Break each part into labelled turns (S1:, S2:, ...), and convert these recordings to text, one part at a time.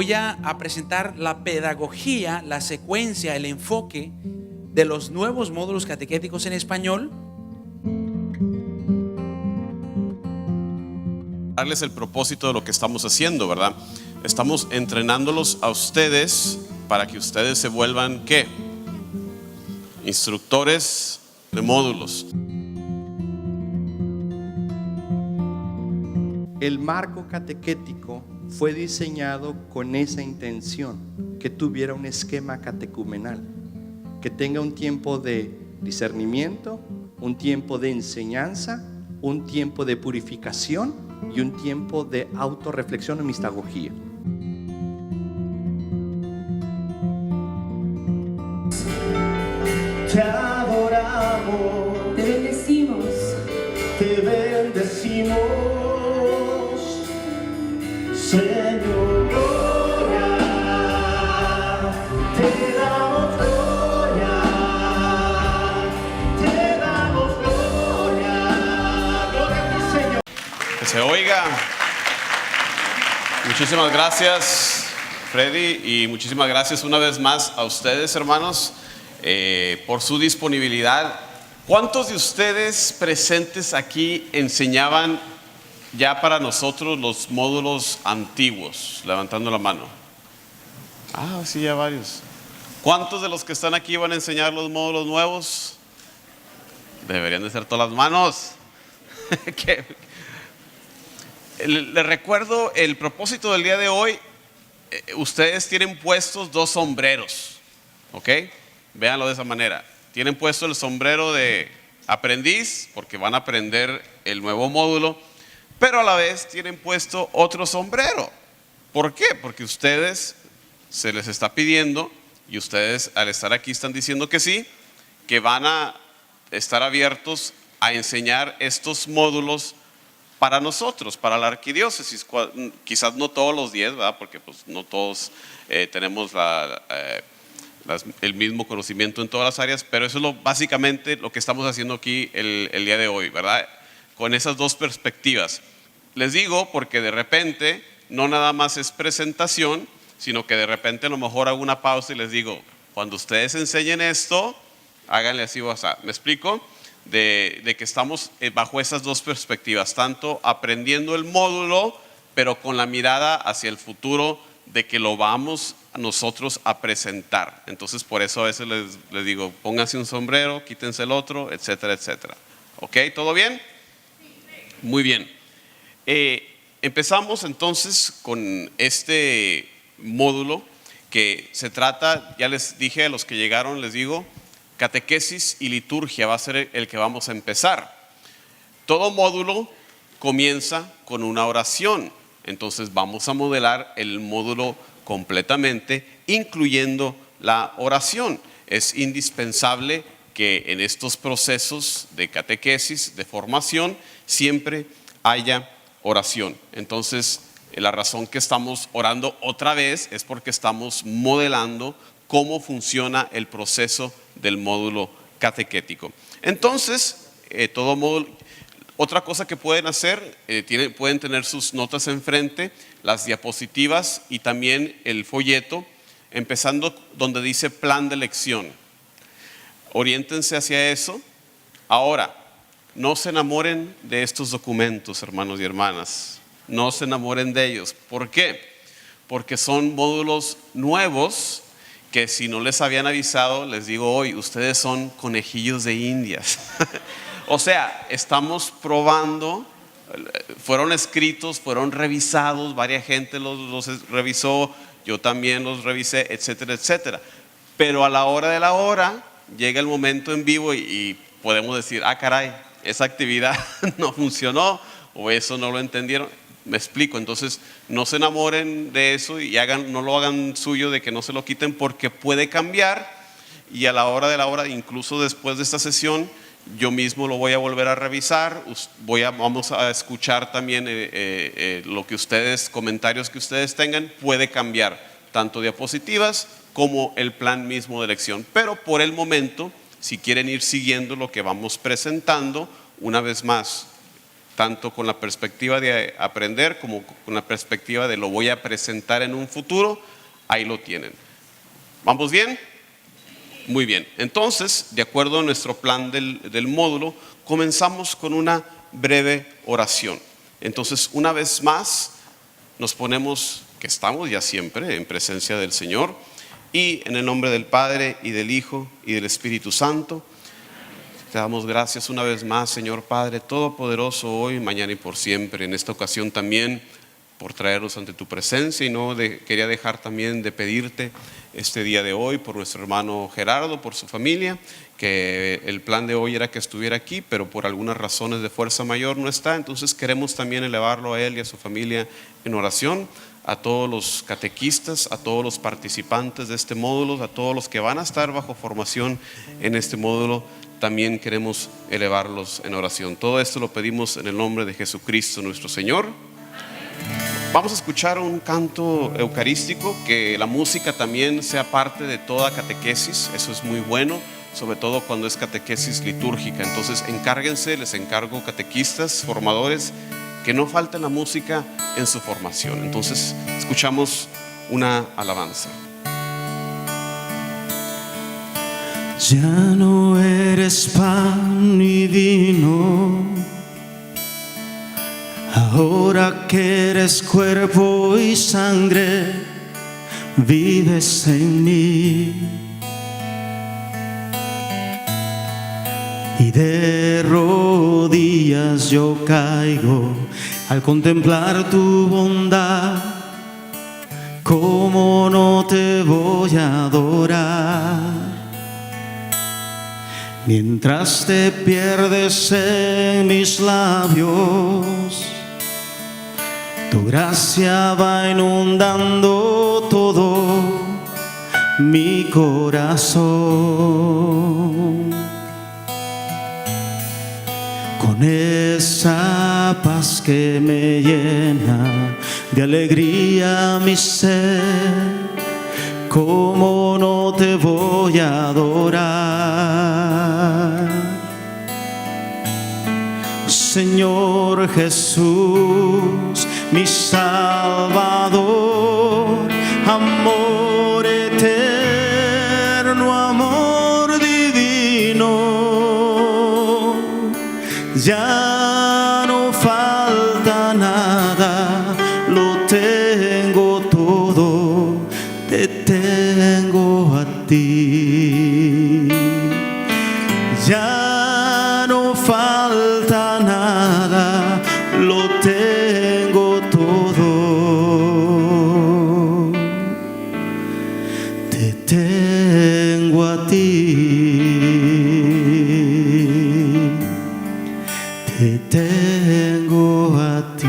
S1: voy a presentar la pedagogía, la secuencia, el enfoque de los nuevos módulos catequéticos en español.
S2: Darles el propósito de lo que estamos haciendo, ¿verdad? Estamos entrenándolos a ustedes para que ustedes se vuelvan, ¿qué? Instructores de módulos.
S3: El marco catequético fue diseñado con esa intención, que tuviera un esquema catecumenal, que tenga un tiempo de discernimiento, un tiempo de enseñanza, un tiempo de purificación y un tiempo de autorreflexión o mistagogía.
S4: Te adoramos,
S5: te bendecimos,
S4: te bendecimos, Señor, gloria, te damos gloria, te damos gloria, gloria a ti, Señor.
S2: Que se oiga. Muchísimas gracias, Freddy, y muchísimas gracias una vez más a ustedes, hermanos, por su disponibilidad. ¿Cuántos de ustedes presentes aquí enseñaban ya para nosotros los módulos antiguos? Levantando la mano. Ah, sí, ya varios. ¿Cuántos de los que están aquí van a enseñar los módulos nuevos? Deberían de ser todas las manos. Les recuerdo el propósito del día de hoy. Ustedes tienen puestos dos sombreros, ¿ok? Véanlo de esa manera. Tienen puesto el sombrero de aprendiz porque van a aprender el nuevo módulo, pero a la vez tienen puesto otro sombrero. ¿Por qué? Porque ustedes se les está pidiendo, y ustedes al estar aquí están diciendo que sí, que van a estar abiertos a enseñar estos módulos para nosotros, para la arquidiócesis. Quizás no todos los 10, ¿verdad? Porque pues no todos tenemos el mismo conocimiento en todas las áreas, pero eso es básicamente lo que estamos haciendo aquí el día de hoy, ¿verdad? Con esas dos perspectivas. Les digo porque de repente no nada más es presentación, sino que de repente a lo mejor hago una pausa y les digo, cuando ustedes enseñen esto, háganle así o así. ¿Me explico? De que estamos bajo esas dos perspectivas, tanto aprendiendo el módulo, pero con la mirada hacia el futuro de que lo vamos nosotros a presentar. Entonces por eso a veces les digo, pónganse un sombrero, quítense el otro, etcétera, etcétera. ¿Ok? ¿Todo bien? Muy bien. Empezamos entonces con este módulo que se trata, ya les dije a los que llegaron, les digo, catequesis y liturgia va a ser el que vamos a empezar. Todo módulo comienza con una oración. Entonces vamos a modelar el módulo completamente, incluyendo la oración. Es indispensable que en estos procesos de catequesis, de formación, siempre haya oración. Entonces, la razón que estamos orando otra vez es porque estamos modelando cómo funciona el proceso del módulo catequético. Entonces, todo módulo. Otra cosa que pueden hacer, pueden tener sus notas enfrente, las diapositivas y también el folleto, empezando donde dice plan de lección. Oriéntense hacia eso. Ahora, no se enamoren de estos documentos, hermanos y hermanas. No se enamoren de ellos. ¿Por qué? Porque son módulos nuevos que si no les habían avisado, les digo hoy, ustedes son conejillos de indias. O sea, estamos probando, fueron escritos, fueron revisados, varias gente los revisó, yo también los revisé, etcétera, etcétera. Pero a la hora de la hora, llega el momento en vivo y podemos decir, ah caray, esa actividad no funcionó o eso no lo entendieron. Me explico, entonces no se enamoren de eso y no lo hagan suyo, de que no se lo quiten, porque puede cambiar y a la hora de la hora, incluso después de esta sesión, yo mismo lo voy a volver a revisar, vamos a escuchar también lo que ustedes, comentarios que ustedes tengan, puede cambiar tanto diapositivas como el plan mismo de lección. Pero por el momento, si quieren ir siguiendo lo que vamos presentando, una vez más, tanto con la perspectiva de aprender como con la perspectiva de lo voy a presentar en un futuro. Ahí lo tienen. ¿Vamos bien? Muy bien. Entonces, de acuerdo a nuestro plan del módulo, comenzamos con una breve oración. Entonces, una vez más, nos ponemos, que estamos ya siempre en presencia del Señor, y en el nombre del Padre y del Hijo y del Espíritu Santo, te damos gracias una vez más, Señor Padre Todopoderoso, hoy, mañana y por siempre. En esta ocasión también por traernos ante tu presencia, y quería dejar también de pedirte este día de hoy por nuestro hermano Gerardo, por su familia, que el plan de hoy era que estuviera aquí, pero por algunas razones de fuerza mayor no está. Entonces queremos también elevarlo a él y a su familia en oración, a todos los catequistas, a todos los participantes de este módulo, a todos los que van a estar bajo formación en este módulo. También queremos elevarlos en oración. Todo esto lo pedimos en el nombre de Jesucristo nuestro Señor. Vamos a escuchar un canto eucarístico, que la música también sea parte de toda catequesis. Eso es muy bueno, sobre todo cuando es catequesis litúrgica. Entonces encárguense, les encargo, catequistas, formadores, que no falte la música en su formación. Entonces escuchamos una alabanza.
S5: Ya no eres pan ni vino, ahora que eres cuerpo y sangre, vives en mí. Y de rodillas yo caigo al contemplar tu bondad. ¿Cómo no te voy a adorar? Mientras te pierdes en mis labios, tu gracia va inundando todo mi corazón. Con esa paz que me llena de alegría mi ser, ¿cómo no te voy a adorar? Señor Jesús, mi Salvador, amor eterno, amor divino. Ya no falta nada, lo tengo todo, te tengo a ti. Ya no falta nada, lo tengo todo, te tengo a ti, te tengo a ti.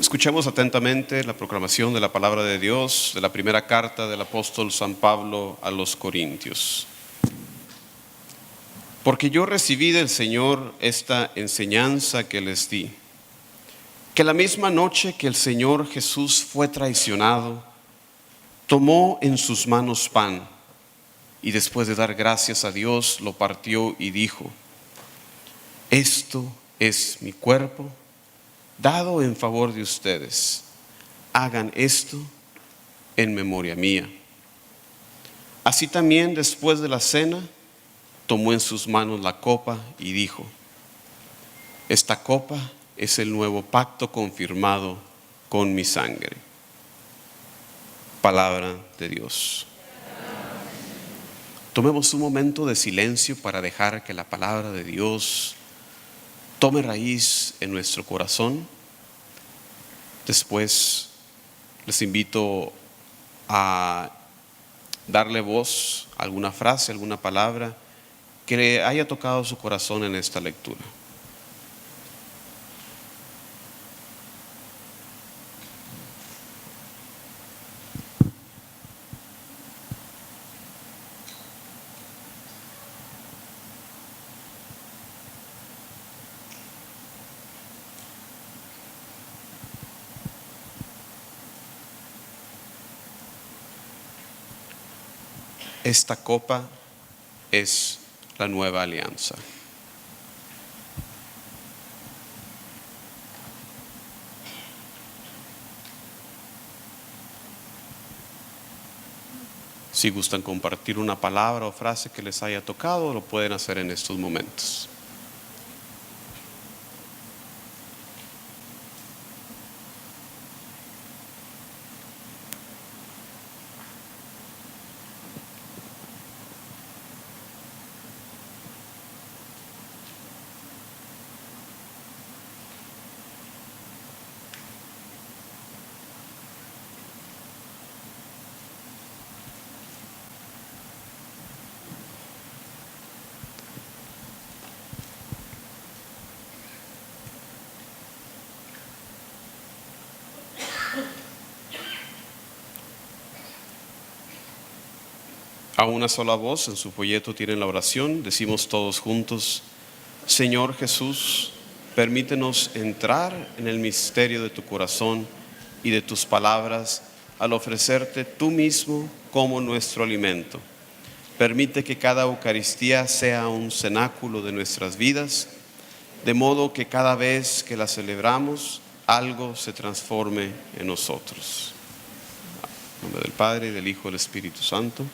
S2: Escuchemos atentamente la proclamación de la palabra de Dios de la primera carta del apóstol San Pablo a los Corintios. Porque yo recibí del Señor esta enseñanza que les di, que la misma noche que el Señor Jesús fue traicionado, tomó en sus manos pan y después de dar gracias a Dios lo partió y dijo: esto es mi cuerpo, dado en favor de ustedes. Hagan esto en memoria mía. Así también, después de la cena, tomó en sus manos la copa y dijo: esta copa es el nuevo pacto confirmado con mi sangre. Palabra de Dios. Tomemos un momento de silencio para dejar que la palabra de Dios tome raíz en nuestro corazón. Después les invito a darle voz a alguna frase, alguna palabra que le haya tocado su corazón en esta lectura. esta copa es la nueva alianza. Si gustan compartir una palabra o frase que les haya tocado, lo pueden hacer en estos momentos. A una sola voz, en su folleto tienen la oración, decimos todos juntos: Señor Jesús, permítenos entrar en el misterio de tu corazón y de tus palabras al ofrecerte tú mismo como nuestro alimento. Permite que cada Eucaristía sea un cenáculo de nuestras vidas, de modo que cada vez que la celebramos, algo se transforme en nosotros. En nombre del Padre, del Hijo y del Espíritu Santo.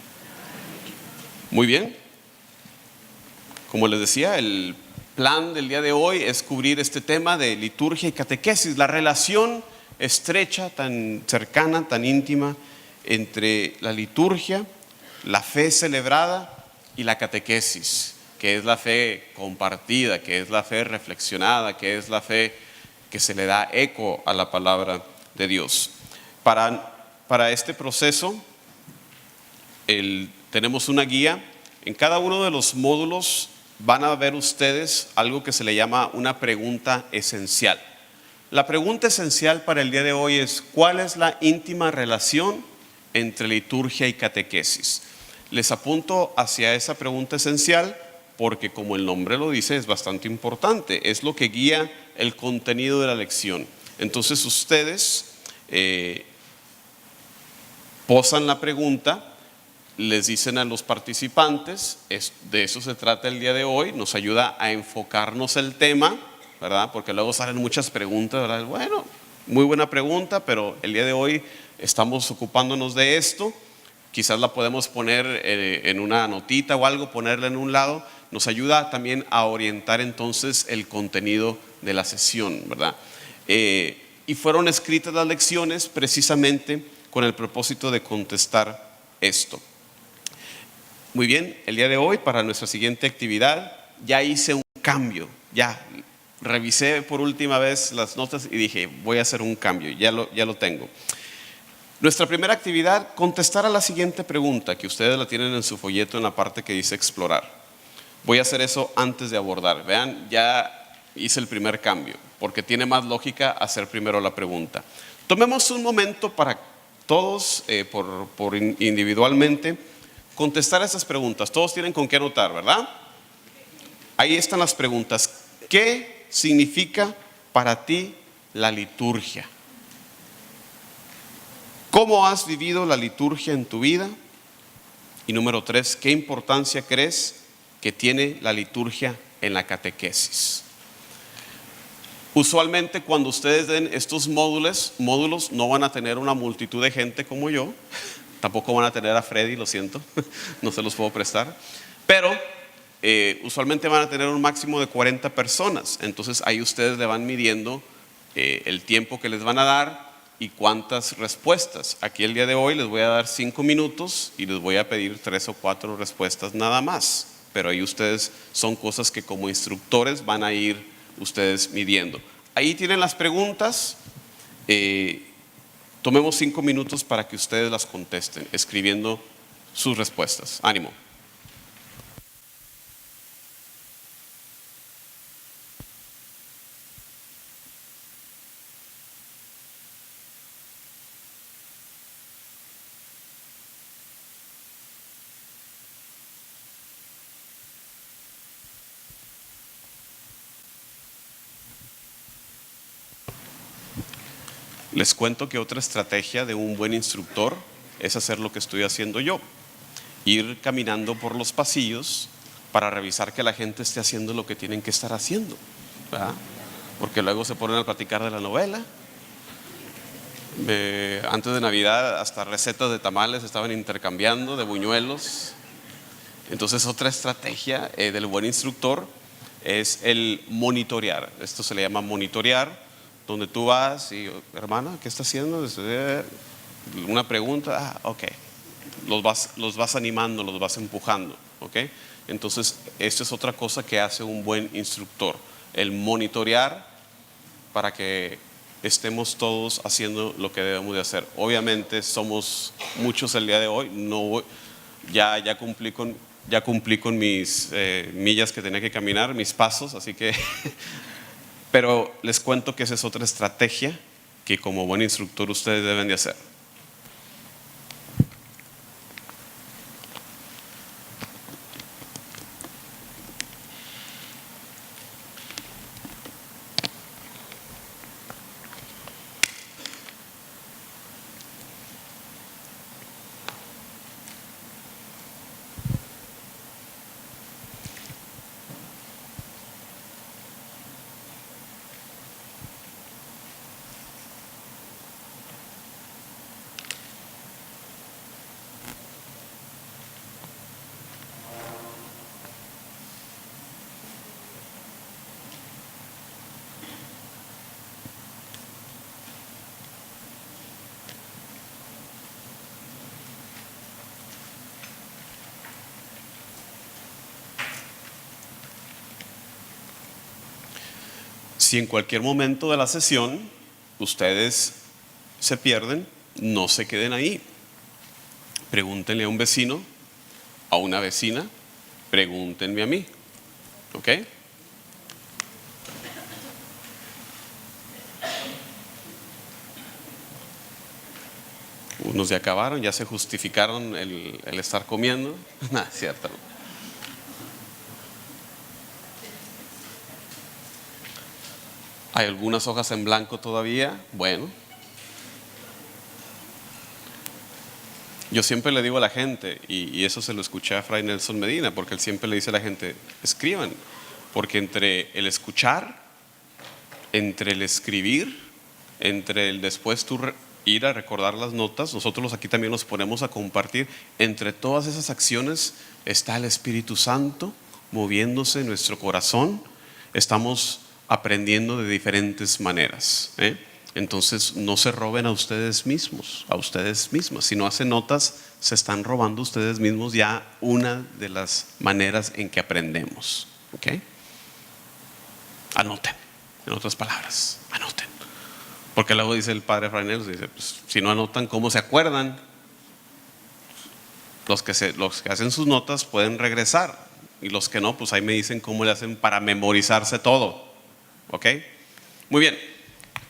S2: Muy bien. Como les decía, el plan del día de hoy es cubrir este tema de liturgia y catequesis, la relación estrecha, tan cercana, tan íntima entre la liturgia, la fe celebrada y la catequesis, que es la fe compartida, que es la fe reflexionada, que es la fe que se le da eco a la palabra de Dios. Para este proceso, tenemos una guía. En cada uno de los módulos van a ver ustedes algo que se le llama una pregunta esencial. La pregunta esencial para el día de hoy es: ¿cuál es la íntima relación entre liturgia y catequesis? Les apunto hacia esa pregunta esencial porque, como el nombre lo dice, es bastante importante. Es lo que guía el contenido de la lección. Entonces ustedes posan la pregunta, les dicen a los participantes, de eso se trata el día de hoy, nos ayuda a enfocarnos el tema, ¿verdad? Porque luego salen muchas preguntas, ¿verdad? Bueno, muy buena pregunta, pero el día de hoy estamos ocupándonos de esto. Quizás la podemos poner en una notita o algo, ponerla en un lado. Nos ayuda también a orientar entonces el contenido de la sesión, ¿verdad? Y fueron escritas las lecciones precisamente con el propósito de contestar esto. Muy bien, el día de hoy, para nuestra siguiente actividad, ya hice un cambio. Ya revisé por última vez las notas y dije: voy a hacer un cambio, ya lo tengo. Nuestra primera actividad, contestar a la siguiente pregunta, que ustedes la tienen en su folleto en la parte que dice explorar. Voy a hacer eso antes de abordar. Vean, ya hice el primer cambio, porque tiene más lógica hacer primero la pregunta. Tomemos un momento para todos, por individualmente, contestar a esas preguntas. Todos tienen con qué anotar, ¿verdad? Ahí están las preguntas. ¿Qué significa para ti la liturgia? ¿Cómo has vivido la liturgia en tu vida? Y número 3, ¿qué importancia crees que tiene la liturgia en la catequesis? Usualmente cuando ustedes den estos módulos no van a tener una multitud de gente como yo. Tampoco van a tener a Freddy, lo siento, no se los puedo prestar. Pero usualmente van a tener un máximo de 40 personas. Entonces ahí ustedes le van midiendo el tiempo que les van a dar y cuántas respuestas. Aquí el día de hoy les voy a dar 5 minutos y les voy a pedir 3 o 4 respuestas nada más. Pero ahí ustedes, son cosas que como instructores van a ir ustedes midiendo. Ahí tienen las preguntas. Tomemos 5 minutos para que ustedes las contesten, escribiendo sus respuestas. Ánimo. Les cuento que otra estrategia de un buen instructor es hacer lo que estoy haciendo yo. ir caminando por los pasillos para revisar que la gente esté haciendo lo que tienen que estar haciendo, ¿verdad? Porque luego se ponen a platicar de la novela. Antes de Navidad hasta recetas de tamales estaban intercambiando, de buñuelos. Entonces otra estrategia del buen instructor es el monitorear. Esto se le llama monitorear, donde tú vas y, hermana, ¿qué está haciendo? Una pregunta, ok. Los vas animando, los vas empujando, ok. Entonces esta es otra cosa que hace un buen instructor, el monitorear para que estemos todos haciendo lo que debemos de hacer. Obviamente somos muchos el día de hoy, ya cumplí con mis millas que tenía que caminar, mis pasos, así que pero les cuento que esa es otra estrategia que como buen instructor ustedes deben de hacer. Si en cualquier momento de la sesión ustedes se pierden, no se queden ahí. Pregúntenle a un vecino, a una vecina, pregúntenme a mí, ¿ok? Unos ya acabaron, ya se justificaron el estar comiendo. No, es cierto. Hay algunas hojas en blanco todavía. Bueno, yo siempre le digo a la gente, y eso se lo escuché a Fray Nelson Medina, porque él siempre le dice a la gente, escriban, porque entre el escuchar, entre el escribir, entre el después tú ir a recordar las notas, nosotros aquí también nos ponemos a compartir, entre todas esas acciones está el Espíritu Santo moviéndose en nuestro corazón, estamos aprendiendo de diferentes maneras, Entonces no se roben a ustedes mismos, a ustedes mismas. Si no hacen notas, se están robando ustedes mismos ya una de las maneras en que aprendemos, ¿ok? Anoten, en otras palabras, anoten. Porque luego dice el padre Fray Nelson, dice, pues, si no anotan, ¿cómo se acuerdan? Los que hacen sus notas pueden regresar, y los que no, pues ahí me dicen cómo le hacen para memorizarse todo. ¿Ok? Muy bien,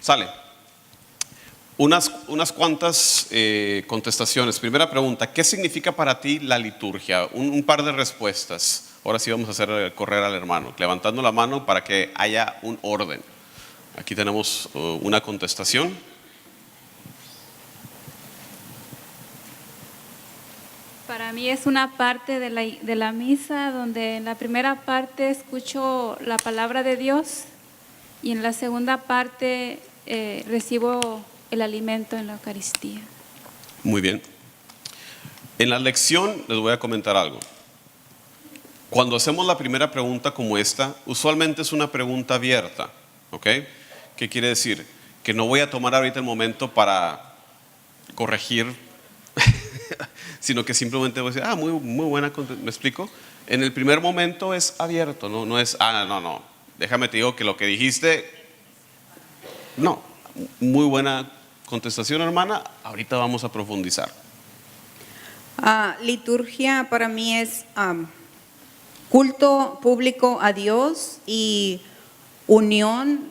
S2: sale. Unas cuantas contestaciones. Primera pregunta, ¿qué significa para ti la liturgia? Un par de respuestas. Ahora sí vamos a hacer correr al hermano, levantando la mano para que haya un orden. Aquí tenemos una contestación.
S6: Para mí es una parte de la misa donde en la primera parte escucho la palabra de Dios y en la segunda parte recibo el alimento en la Eucaristía.
S2: Muy bien. En la lección les voy a comentar algo. Cuando hacemos la primera pregunta como esta, usualmente es una pregunta abierta, ¿ok? ¿Qué quiere decir? Que no voy a tomar ahorita el momento para corregir, sino que simplemente voy a decir, muy buena, ¿me explico? En el primer momento es abierto, no es, no, déjame te digo que lo que dijiste, no, muy buena contestación, hermana, ahorita vamos a profundizar.
S7: Liturgia para mí es culto público a Dios y unión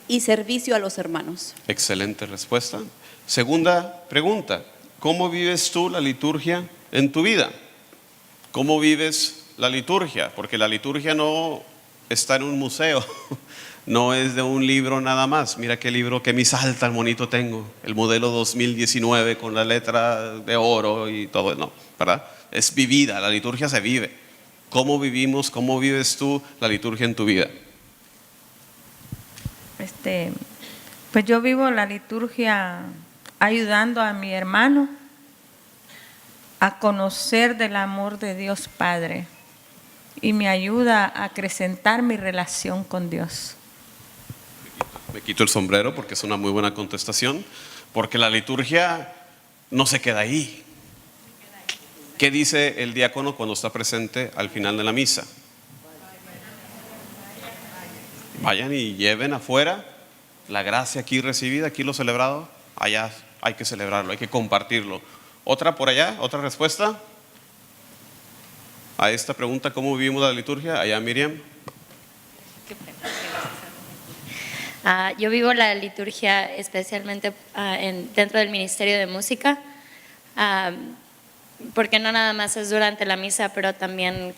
S7: y servicio a los hermanos.
S2: Excelente respuesta. Segunda pregunta, ¿cómo vives tú la liturgia en tu vida? ¿Cómo vives la liturgia? Porque la liturgia no está en un museo, no es de un libro nada más. Mira qué libro, qué misal tan bonito tengo, el modelo 2019 con la letra de oro y todo, no, ¿verdad? Es vivida, la liturgia se vive. ¿Cómo vivimos, cómo vives tú la liturgia en tu vida?
S8: Pues yo vivo la liturgia ayudando a mi hermano a conocer del amor de Dios Padre y me ayuda a acrecentar mi relación con Dios.
S2: Me quito el sombrero porque es una muy buena contestación, porque la liturgia no se queda ahí. ¿Qué dice el diácono cuando está presente al final de la misa? Vayan y lleven afuera la gracia aquí recibida, aquí lo celebrado, allá hay que celebrarlo, hay que compartirlo. ¿Otra por allá? ¿Otra respuesta a esta pregunta? ¿Cómo vivimos la liturgia? Allá, Miriam.
S9: Yo vivo la liturgia especialmente dentro del Ministerio de Música, porque no nada más es durante la misa, pero también,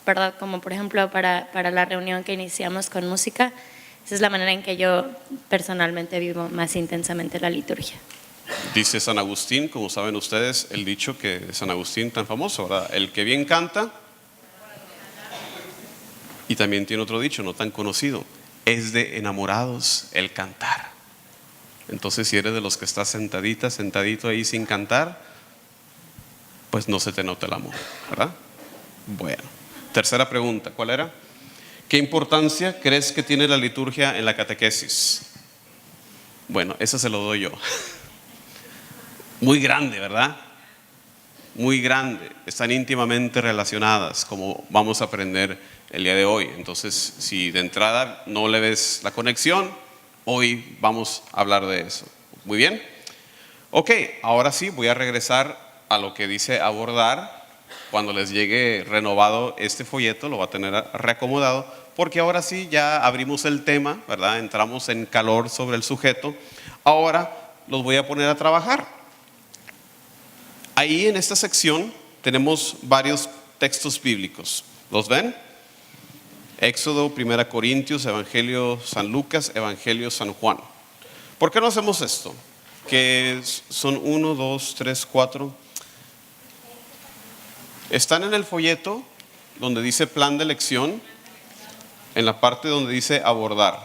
S9: ¿verdad? Como por ejemplo para la reunión que iniciamos con música. Esa es la manera en que yo personalmente vivo más intensamente la liturgia.
S2: Dice San Agustín, como saben ustedes, el dicho que de San Agustín tan famoso, ¿verdad? El que bien canta, y también tiene otro dicho no tan conocido, es de enamorados el cantar. Entonces, si eres de los que estás sentadito ahí sin cantar, pues no se te nota el amor, ¿verdad? Bueno, tercera pregunta, ¿cuál era? ¿Qué importancia crees que tiene la liturgia en la catequesis? Bueno, esa se lo doy yo. Muy grande, ¿verdad? Muy grande. Están íntimamente relacionadas, como vamos a aprender el día de hoy. Entonces, si de entrada no le ves la conexión, hoy vamos a hablar de eso. Muy bien. Ok, ahora sí voy a regresar a lo que dice abordar. Cuando les llegue renovado este folleto, lo va a tener reacomodado, porque ahora sí ya abrimos el tema, ¿verdad? Entramos en calor sobre el sujeto. Ahora los voy a poner a trabajar. Ahí en esta sección tenemos varios textos bíblicos. ¿Los ven? Éxodo, 1 Corintios, Evangelio San Lucas, Evangelio San Juan. ¿Por qué no hacemos esto? Que son 1, 2, 3, 4. Están en el folleto donde dice plan de lección, en la parte donde dice abordar.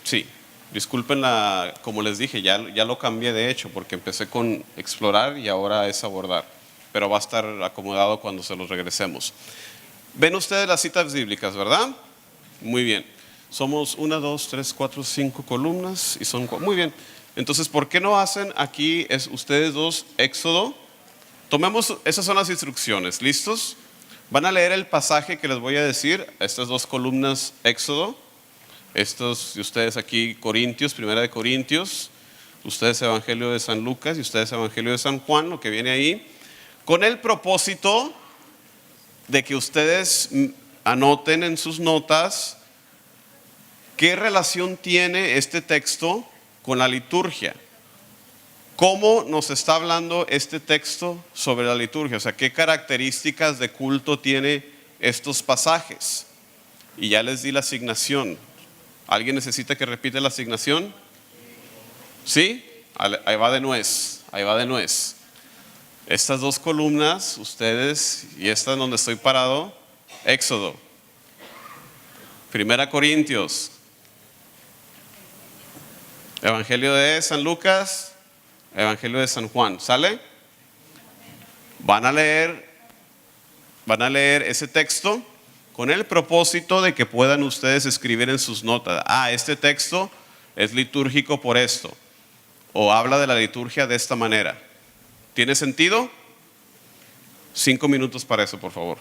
S2: Sí, disculpen como les dije, ya lo cambié de hecho, porque empecé con explorar y ahora es abordar, pero va a estar acomodado cuando se los regresemos. Ven ustedes las citas bíblicas, ¿verdad? Muy bien. Somos 1, 2, 3, 4, 5 columnas y son muy bien. Entonces, ¿por qué no hacen aquí ustedes dos Éxodo? Tomemos, esas son las instrucciones, ¿listos? Van a leer el pasaje que les voy a decir, estas dos columnas Éxodo, estos de ustedes aquí Corintios, 1 Corintios, ustedes Evangelio de San Lucas y ustedes Evangelio de San Juan, lo que viene ahí, con el propósito de que ustedes anoten en sus notas qué relación tiene este texto con la liturgia. ¿Cómo nos está hablando este texto sobre la liturgia? O sea, ¿qué características de culto tiene estos pasajes? Y ya les di la asignación. ¿Alguien necesita que repite la asignación? ¿Sí? Ahí va de nuez, ahí va de nuez. Estas dos columnas, ustedes, y esta en donde estoy parado, Éxodo. 1 Corintios. Evangelio de San Lucas. Evangelio de San Juan, ¿sale? Van a leer ese texto con el propósito de que puedan ustedes escribir en sus notas, este texto es litúrgico por esto, o habla de la liturgia de esta manera. ¿Tiene sentido? 5 minutos para eso, por favor.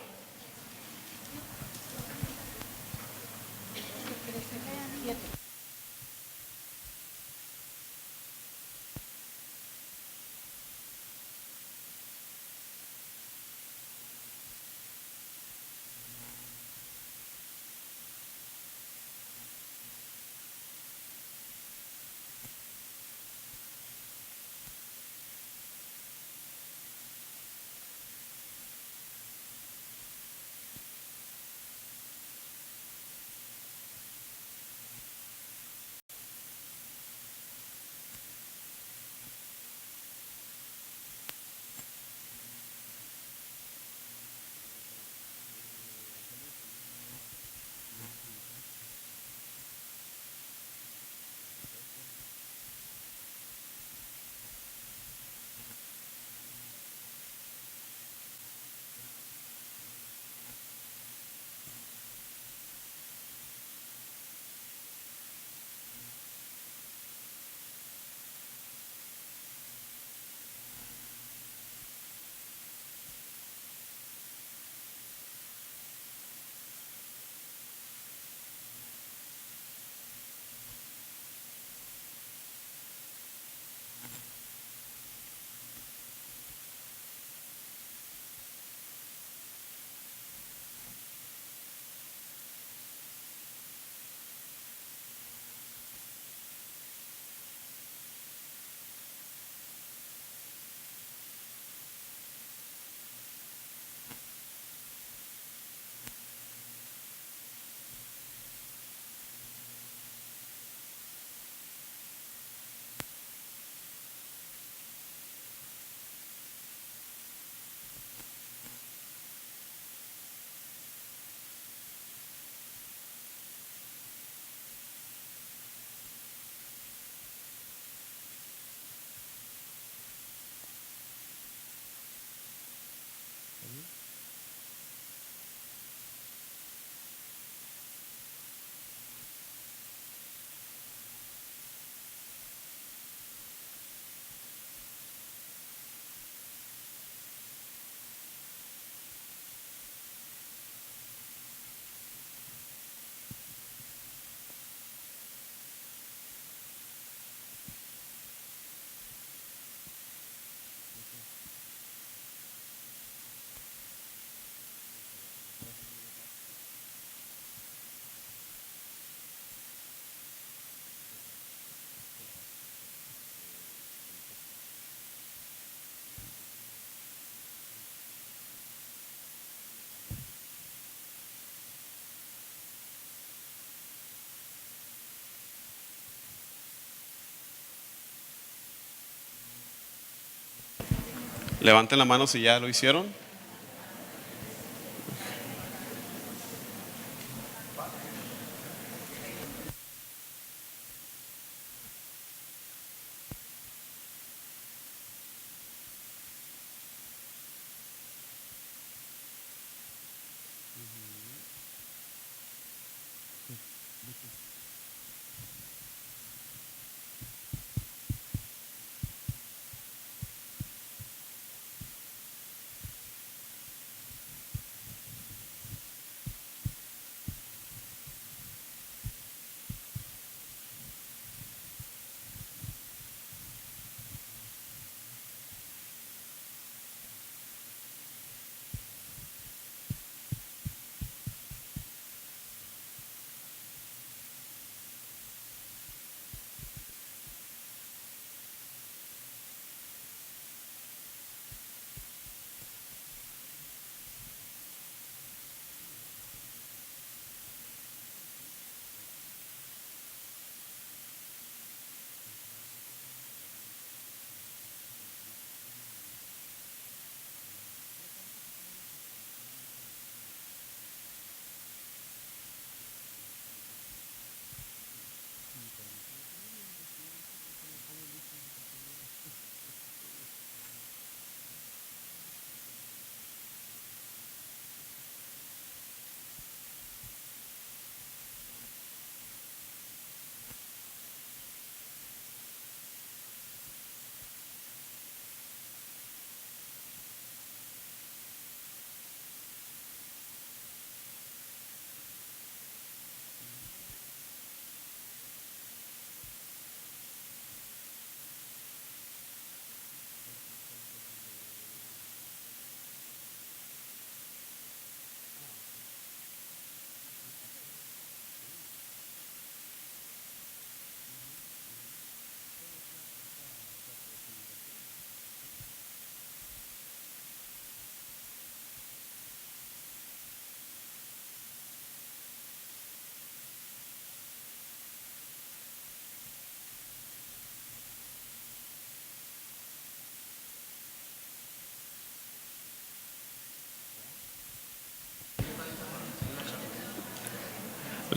S2: Levanten la mano si ya lo hicieron.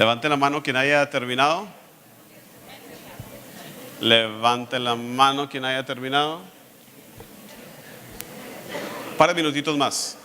S2: Levante la mano quien haya terminado. Levante la mano quien haya terminado. Para minutitos más.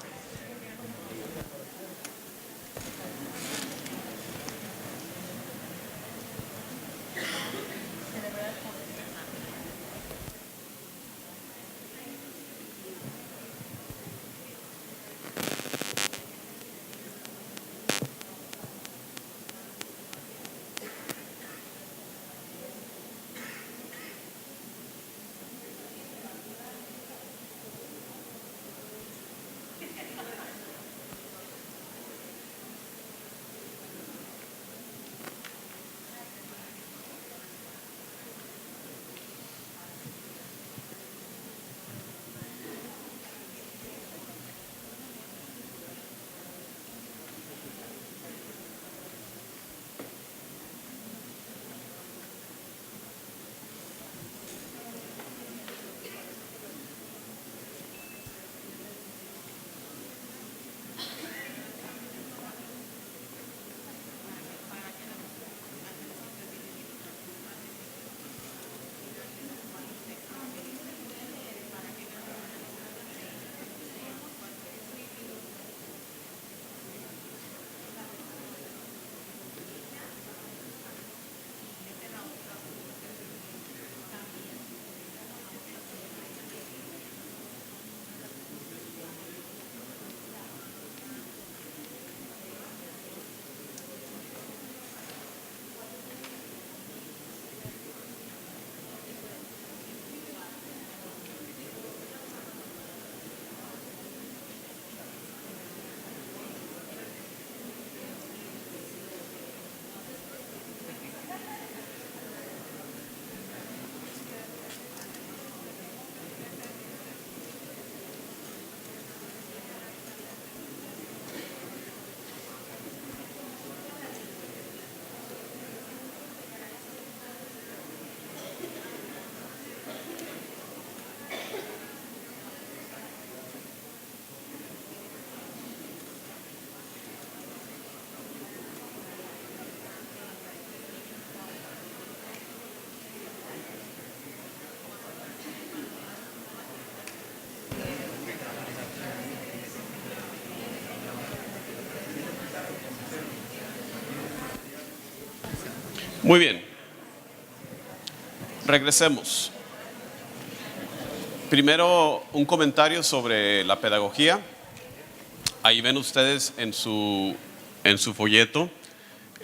S2: Muy bien. Regresemos. Primero, un comentario sobre la pedagogía. Ahí ven ustedes en su folleto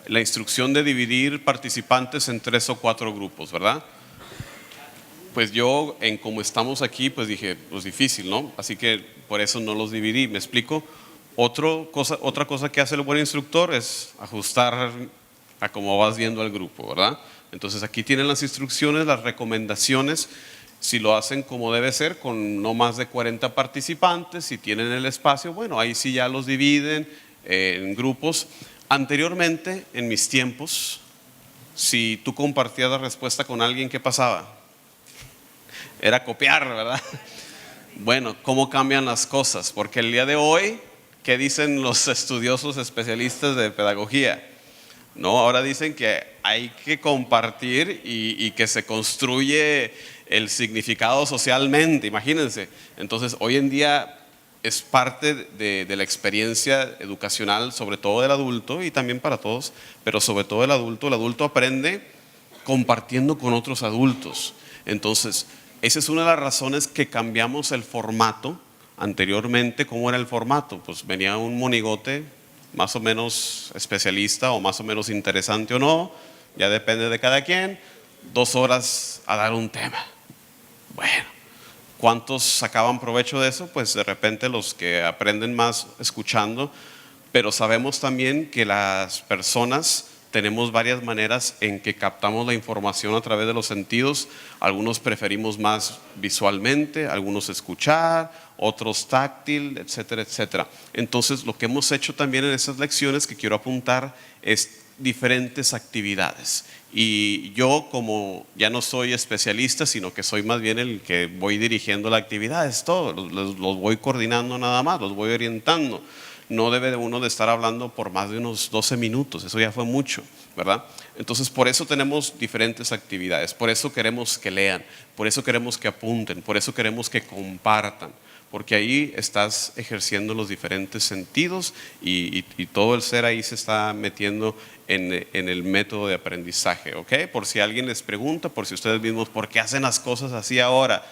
S2: la instrucción de dividir participantes en 3 o 4 grupos, ¿verdad? Pues yo, en como estamos aquí, pues dije, pues difícil, ¿no? Así que por eso no los dividí, ¿me explico? Otra cosa que hace el buen instructor es ajustar a cómo vas viendo al grupo, ¿verdad? Entonces aquí tienen las instrucciones, las recomendaciones. Si lo hacen como debe ser, con no más de 40 participantes, si tienen el espacio, bueno, ahí sí ya los dividen en grupos. Anteriormente, en mis tiempos, si tú compartías la respuesta con alguien, ¿qué pasaba? Era copiar, ¿verdad? Bueno, ¿cómo cambian las cosas? Porque el día de hoy, ¿qué dicen los estudiosos especialistas de pedagogía? No, ahora dicen que hay que compartir y que se construye el significado socialmente, imagínense. Entonces, hoy en día es parte de la experiencia educacional, sobre todo del adulto y también para todos, pero sobre todo el adulto aprende compartiendo con otros adultos. Entonces, esa es una de las razones que cambiamos el formato. Anteriormente, ¿cómo era el formato? Pues venía un monigote más o menos especialista o más o menos interesante o no, ya depende de cada quien, 2 horas a dar un tema. Bueno, ¿cuántos sacaban provecho de eso? Pues de repente los que aprenden más escuchando, pero sabemos también que las personas tenemos varias maneras en que captamos la información a través de los sentidos. Algunos preferimos más visualmente, algunos escuchar, otros táctil, etcétera, etcétera. Entonces, lo que hemos hecho también en esas lecciones que quiero apuntar es diferentes actividades. Y yo, como ya no soy especialista, sino que soy más bien el que voy dirigiendo la actividad, es todo, los voy coordinando nada más, los voy orientando. No debe uno de estar hablando por más de unos 12 minutos, eso ya fue mucho, ¿verdad? Entonces, por eso tenemos diferentes actividades, por eso queremos que lean, por eso queremos que apunten, por eso queremos que compartan, porque ahí estás ejerciendo los diferentes sentidos y todo el ser ahí se está metiendo en el método de aprendizaje, ¿ok? Por si alguien les pregunta, por si ustedes mismos, ¿por qué hacen las cosas así ahora?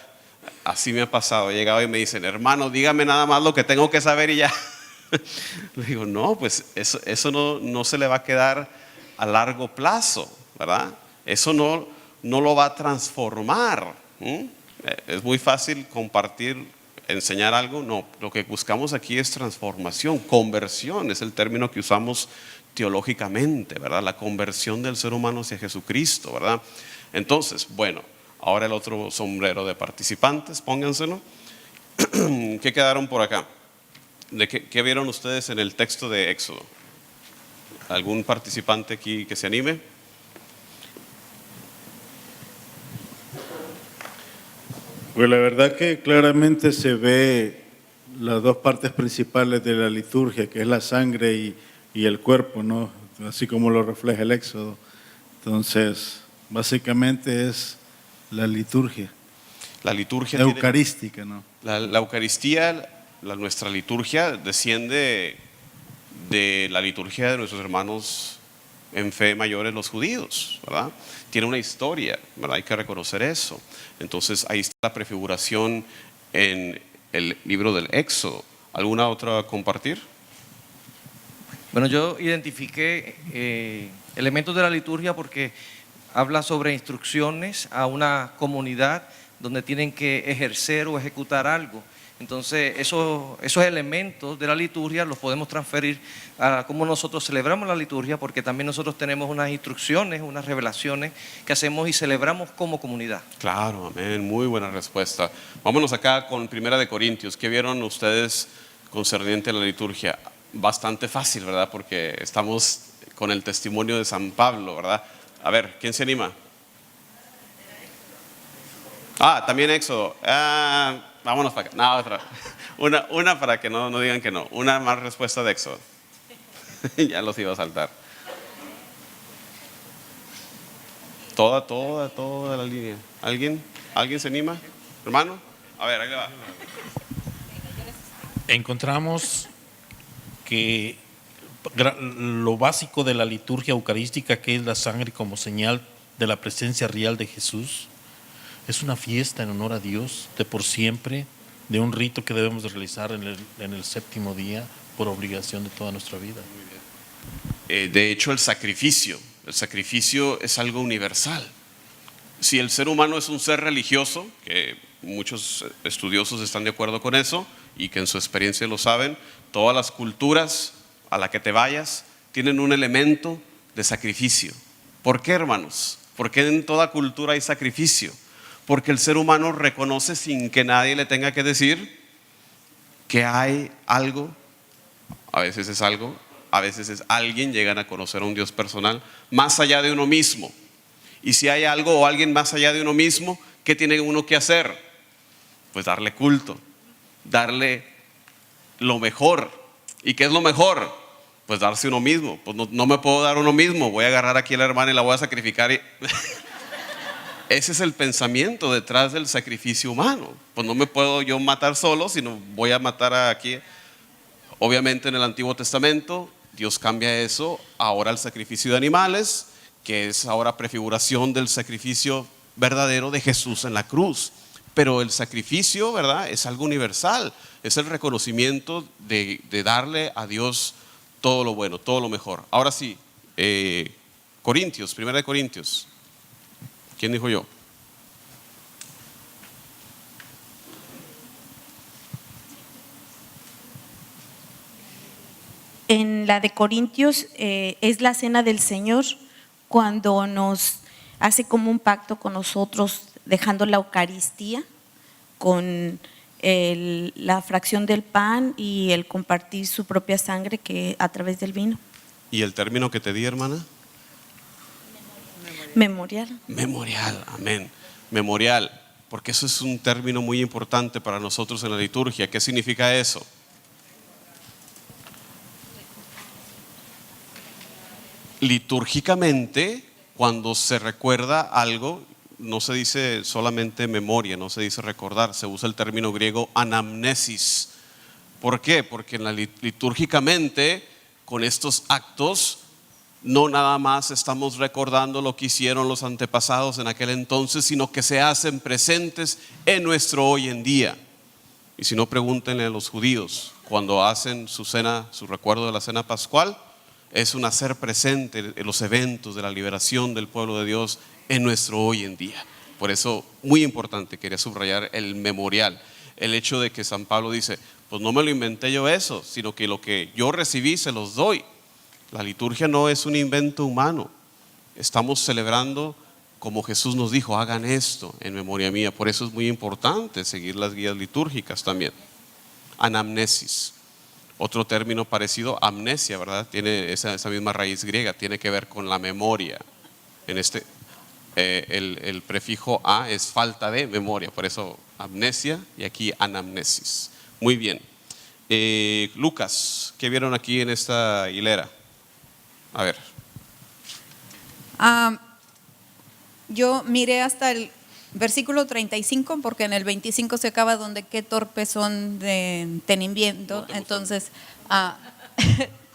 S2: Así me ha pasado, he llegado y me dicen, hermano, dígame nada más lo que tengo que saber y ya. Le digo, no, pues eso no se le va a quedar a largo plazo, ¿verdad? Eso no lo va a transformar. Es muy fácil compartir, enseñar algo. No, lo que buscamos aquí es transformación, conversión, es el término que usamos teológicamente, ¿verdad? La conversión del ser humano hacia Jesucristo, ¿verdad? Entonces, bueno, ahora el otro sombrero de participantes, pónganselo. ¿Qué quedaron por acá? ¿Qué vieron ustedes en el texto de Éxodo? ¿Algún participante aquí que se anime?
S10: Pues la verdad que claramente se ve las 2 partes principales de la liturgia, que es la sangre y el cuerpo, ¿no? Así como lo refleja el Éxodo. Entonces, básicamente es la liturgia.
S2: La liturgia
S10: eucarística, ¿no?
S2: La Eucaristía, nuestra liturgia desciende de la liturgia de nuestros hermanos en fe mayores, los judíos, ¿verdad? Tiene una historia, ¿verdad? Hay que reconocer eso. Entonces ahí está la prefiguración en el libro del Éxodo. ¿Alguna otra a compartir?
S11: Bueno, yo identifiqué elementos de la liturgia porque habla sobre instrucciones a una comunidad donde tienen que ejercer o ejecutar algo. Entonces, esos elementos de la liturgia los podemos transferir a cómo nosotros celebramos la liturgia, porque también nosotros tenemos unas instrucciones, unas revelaciones que hacemos y celebramos como comunidad.
S2: Claro, amén, muy buena respuesta. Vámonos acá con 1 Corintios. ¿Qué vieron ustedes concerniente a la liturgia? Bastante fácil, ¿verdad? Porque estamos con el testimonio de San Pablo, ¿verdad? A ver, ¿quién se anima? También Éxodo. Vámonos para acá. No, otra. Una para que no digan que no. Una más respuesta de Éxodo. Ya los iba a saltar. Toda la línea. ¿Alguien se anima? ¿Hermano? A ver, ahí le va.
S12: Encontramos que lo básico de la liturgia eucarística, que es la sangre como señal de la presencia real de Jesús. Es una fiesta en honor a Dios de por siempre, de un rito que debemos de realizar en el séptimo día por obligación de toda nuestra vida.
S2: De hecho, el sacrificio es algo universal. Si el ser humano es un ser religioso, que muchos estudiosos están de acuerdo con eso y que en su experiencia lo saben, todas las culturas a la que te vayas tienen un elemento de sacrificio. ¿Por qué, hermanos? ¿Por qué en toda cultura hay sacrificio? Porque el ser humano reconoce sin que nadie le tenga que decir que hay algo, a veces es algo, a veces es alguien, llegan a conocer a un Dios personal más allá de uno mismo. Y si hay algo o alguien más allá de uno mismo, ¿qué tiene uno que hacer? Pues darle culto, darle lo mejor. ¿Y qué es lo mejor? Pues darse uno mismo. Pues no me puedo dar uno mismo, voy a agarrar aquí a la hermana y la voy a sacrificar. Ese es el pensamiento detrás del sacrificio humano. Pues no me puedo yo matar solo, sino voy a matar aquí. Obviamente en el Antiguo Testamento Dios cambia eso ahora al sacrificio de animales, que es ahora prefiguración del sacrificio verdadero de Jesús en la cruz. Pero el sacrificio, ¿verdad?, es algo universal, es el reconocimiento de darle a Dios todo lo bueno, todo lo mejor. Ahora sí, Corintios, 1 Corintios. ¿Quién dijo yo?
S13: En la de Corintios es la cena del Señor, cuando nos hace como un pacto con nosotros, dejando la Eucaristía con la fracción del pan y el compartir su propia sangre que a través del vino.
S2: ¿Y el término que te di, hermana?
S13: Memorial.
S2: Memorial, amén. Memorial, porque eso es un término muy importante para nosotros en la liturgia. ¿Qué significa eso? Litúrgicamente, cuando se recuerda algo, no se dice solamente memoria, no se dice recordar, se usa el término griego anamnesis. ¿Por qué? Porque litúrgicamente, con estos actos, no nada más estamos recordando lo que hicieron los antepasados en aquel entonces, sino que se hacen presentes en nuestro hoy en día. Y si no, pregúntenle a los judíos, cuando hacen su cena, su recuerdo de la cena pascual, es un hacer presente en los eventos de la liberación del pueblo de Dios en nuestro hoy en día. Por eso, muy importante, quería subrayar el memorial, el hecho de que San Pablo dice, pues no me lo inventé yo eso, sino que lo que yo recibí se los doy. La liturgia no es un invento humano, estamos celebrando como Jesús nos dijo, hagan esto en memoria mía. Por eso es muy importante seguir las guías litúrgicas también. Anamnesis. Otro término parecido, amnesia, ¿verdad? Tiene esa misma raíz griega, tiene que ver con la memoria. En este, el prefijo a es falta de memoria, por eso amnesia y aquí anamnesis. Muy bien. Lucas, ¿qué vieron aquí en esta hilera? A ver.
S7: Yo miré hasta el versículo 35, porque en el 25 se acaba donde qué torpes son de entendimiento. Entonces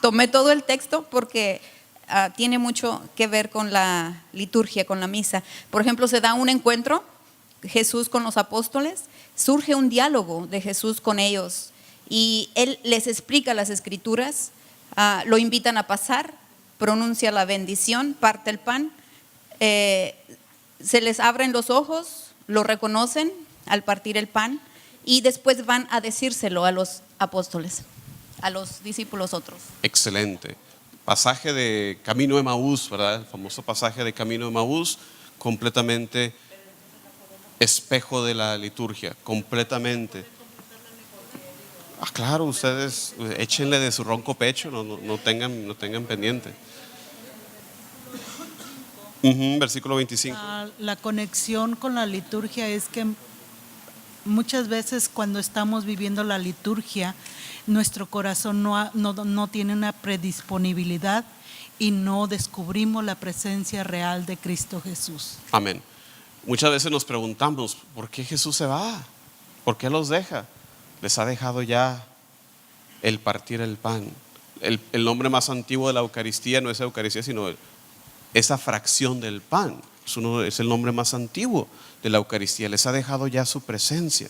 S7: tomé todo el texto porque tiene mucho que ver con la liturgia, con la misa. Por ejemplo, se da un encuentro Jesús con los apóstoles, surge un diálogo de Jesús con ellos y Él les explica las escrituras, lo invitan a pasar, pronuncia la bendición, parte el pan, se les abren los ojos, lo reconocen al partir el pan y después van a decírselo a los apóstoles, a los discípulos otros.
S2: Excelente. Pasaje de Camino de Emaús, ¿verdad? El famoso pasaje de Camino de Emaús, completamente espejo de la liturgia, completamente. Claro, ustedes échenle de su ronco pecho, no tengan pendiente. Versículo 25.
S14: La conexión con la liturgia es que muchas veces cuando estamos viviendo la liturgia, nuestro corazón no tiene una predisponibilidad y no descubrimos la presencia real de Cristo Jesús.
S2: Amén. Muchas veces nos preguntamos, ¿por qué Jesús se va? ¿Por qué los deja? Les ha dejado ya el partir el pan, el nombre más antiguo de la Eucaristía no es Eucaristía, sino esa fracción del pan. Es el nombre más antiguo de la Eucaristía. Les ha dejado ya su presencia.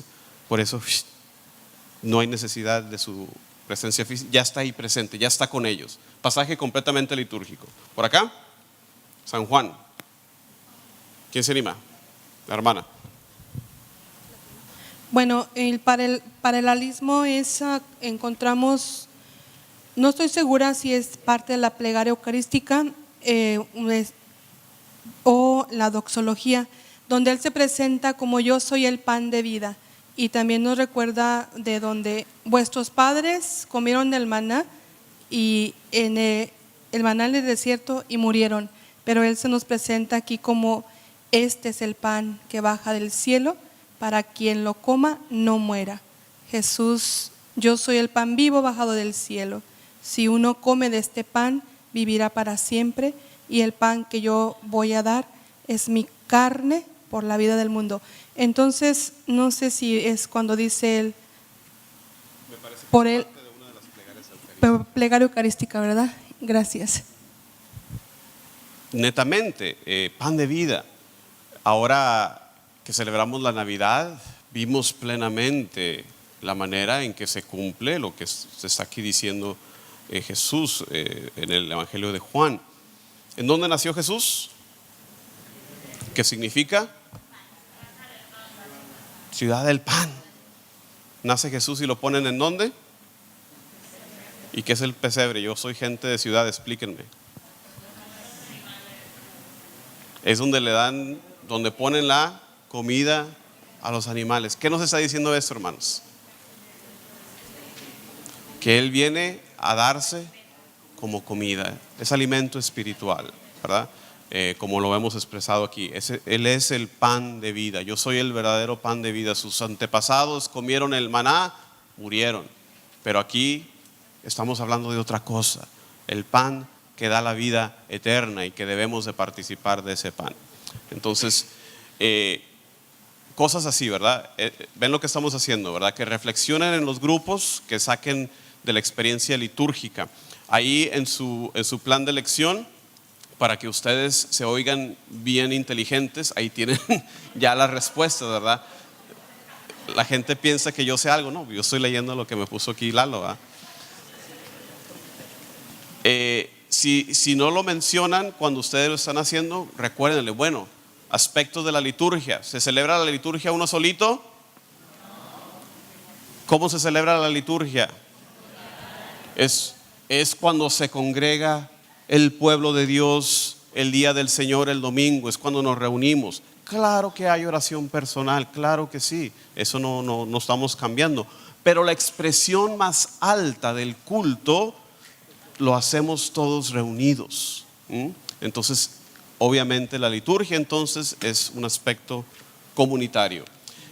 S2: Por eso no hay necesidad de su presencia física. Ya está ahí presente, ya está con ellos. Pasaje completamente litúrgico. Por acá, San Juan. ¿Quién se anima? La hermana.
S15: Bueno, el paralelismo es, encontramos, no estoy segura si es parte de la plegaria eucarística o la doxología, donde Él se presenta como yo soy el pan de vida. Y también nos recuerda de donde vuestros padres comieron del maná y en el maná en el desierto y murieron. Pero Él se nos presenta aquí como este es el pan que baja del cielo para quien lo coma no muera. Jesús, yo soy el pan vivo bajado del cielo. Si uno come de este pan, vivirá para siempre, y el pan que yo voy a dar es mi carne por la vida del mundo. Entonces, no sé si es cuando dice él, por él, plegaria eucarística, ¿verdad? Gracias.
S2: Netamente, pan de vida. Ahora que celebramos la Navidad, vimos plenamente la manera en que se cumple lo que se está aquí diciendo Jesús en el Evangelio de Juan. ¿En dónde nació Jesús? ¿Qué significa? Ciudad del pan. Nace Jesús y lo ponen ¿en dónde? ¿Y qué es el pesebre? Yo soy gente de ciudad, explíquenme. Es donde le dan, donde ponen la comida a los animales. ¿Qué nos está diciendo esto, hermanos? Que Él viene a darse como comida, es alimento espiritual, ¿verdad? Como lo hemos expresado aquí, Él es el pan de vida. Yo soy el verdadero pan de vida. Sus antepasados comieron el maná, murieron, pero aquí estamos hablando de otra cosa, el pan que da la vida eterna y que debemos de participar de ese pan. Entonces, cosas así, ¿verdad? Ven lo que estamos haciendo, ¿verdad? Que reflexionen en los grupos, que saquen de la experiencia litúrgica. Ahí en su plan de lección, para que ustedes se oigan bien inteligentes, ahí tienen ya las respuestas, ¿verdad? La gente piensa que yo sé algo, no, yo estoy leyendo lo que me puso aquí Lalo, ¿verdad? Si no lo mencionan cuando ustedes lo están haciendo, recuérdenle, bueno, aspectos de la liturgia. ¿Se celebra la liturgia uno solito? ¿Cómo se celebra la liturgia? Es cuando se congrega el pueblo de Dios el día del Señor, el domingo, es cuando nos reunimos. Claro que hay oración personal, claro que sí, eso no estamos cambiando, pero la expresión más alta del culto lo hacemos todos reunidos. Entonces, obviamente la liturgia entonces es un aspecto comunitario.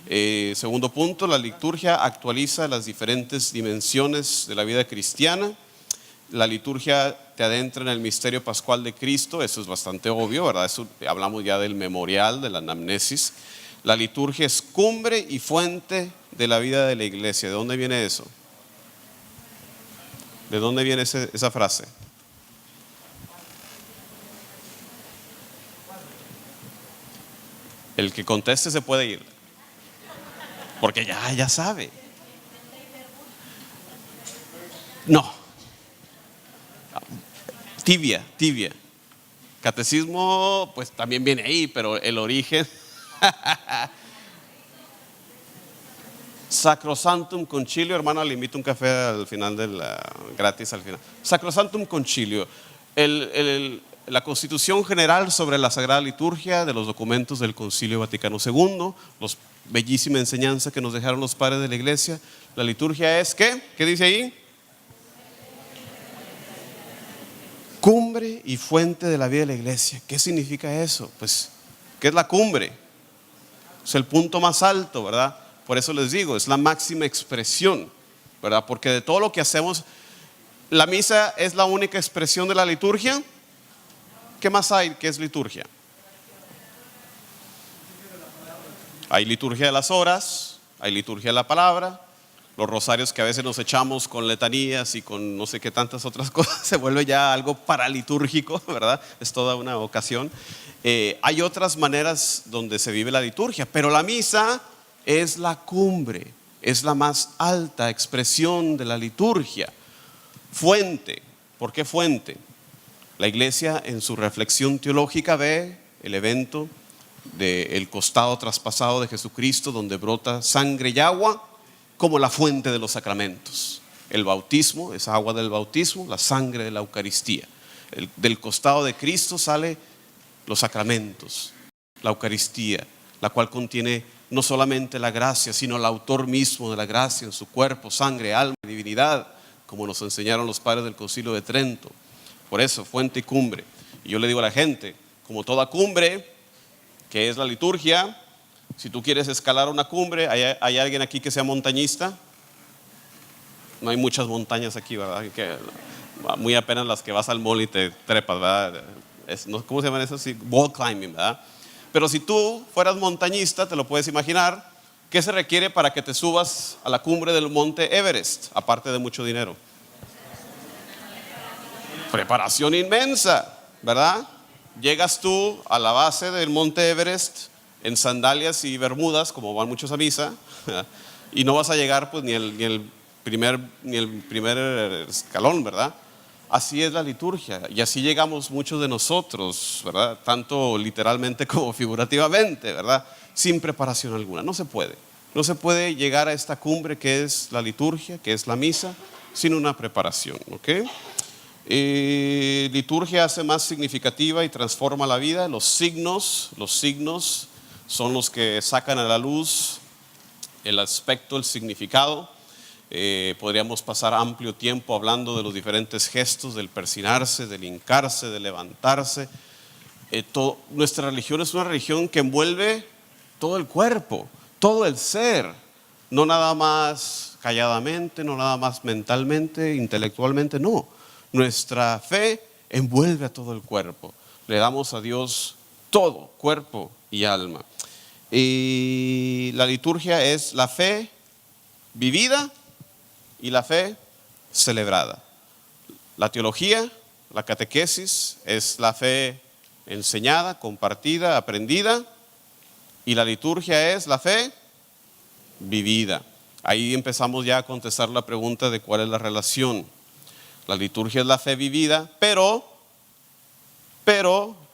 S2: Segundo punto, la liturgia actualiza las diferentes dimensiones de la vida cristiana. La liturgia te adentra en el misterio pascual de Cristo, eso es bastante obvio, ¿verdad? Eso, hablamos ya del memorial, de la anamnesis. La liturgia es cumbre y fuente de la vida de la iglesia. ¿De dónde viene eso? ¿De dónde viene esa frase? El que conteste se puede ir, porque ya sabe. No. Tibia. Catecismo, pues también viene ahí, pero el origen. Sacrosantum Concilio, hermana, le invito un café al final gratis al final. Sacrosantum Concilio, la Constitución General sobre la Sagrada Liturgia de los documentos del Concilio Vaticano II, los bellísima enseñanza que nos dejaron los padres de la Iglesia. La liturgia es ¿qué? ¿Qué dice ahí? Cumbre y fuente de la vida de la iglesia. ¿Qué significa eso? Pues, ¿qué es la cumbre? Es el punto más alto, ¿verdad? Por eso les digo, es la máxima expresión, ¿verdad? Porque de todo lo que hacemos, la misa es la única expresión de la liturgia. ¿Qué más hay que es liturgia? Hay liturgia de las horas, hay liturgia de la palabra, Los rosarios que a veces nos echamos con letanías y con no sé qué tantas otras cosas, se vuelve ya algo paralitúrgico, ¿verdad? Es toda una ocasión. Hay otras maneras donde se vive la liturgia, pero la misa es la cumbre, es la más alta expresión de la liturgia. Fuente, ¿por qué fuente? La Iglesia en su reflexión teológica ve el evento del costado traspasado de Jesucristo, donde brota sangre y agua, como la fuente de los sacramentos. El bautismo es agua del bautismo, la sangre de la Eucaristía. Del costado de Cristo sale los sacramentos, la Eucaristía, la cual contiene no solamente la gracia, sino el autor mismo de la gracia en su cuerpo, sangre, alma y divinidad, como nos enseñaron los padres del Concilio de Trento. Por eso, fuente y cumbre. Y yo le digo a la gente, como toda cumbre, que es la liturgia, si tú quieres escalar una cumbre, ¿hay alguien aquí que sea montañista? No hay muchas montañas aquí, ¿verdad? Muy apenas las que vas al mall y te trepas, ¿verdad? ¿Cómo se llaman eso? Sí, wall climbing, ¿verdad? Pero si tú fueras montañista, te lo puedes imaginar, ¿qué se requiere para que te subas a la cumbre del monte Everest? Aparte de mucho dinero. Preparación inmensa, ¿verdad? Llegas tú a la base del monte Everest en sandalias y bermudas, como van muchos a misa, y no vas a llegar pues ni el primer escalón, ¿verdad? Así es la liturgia, y así llegamos muchos de nosotros, ¿verdad? Tanto literalmente como figurativamente, ¿verdad? Sin preparación alguna. No se puede llegar a esta cumbre que es la liturgia, que es la misa, sin una preparación, ¿ok? Liturgia hace más significativa y transforma la vida. Los signos son los que sacan a la luz el aspecto, el significado. Podríamos pasar amplio tiempo hablando de los diferentes gestos, del persinarse, del hincarse, del levantarse. Nuestra religión es una religión que envuelve todo el cuerpo, todo el ser, no nada más calladamente, no nada más mentalmente, intelectualmente, no. Nuestra fe envuelve a todo el cuerpo. Le damos a Dios todo, cuerpo y alma. Y la liturgia es la fe vivida y la fe celebrada. La teología, la catequesis, es la fe enseñada, compartida, aprendida, y la liturgia es la fe vivida. Ahí empezamos ya a contestar la pregunta de cuál es la relación. La liturgia es la fe vivida, pero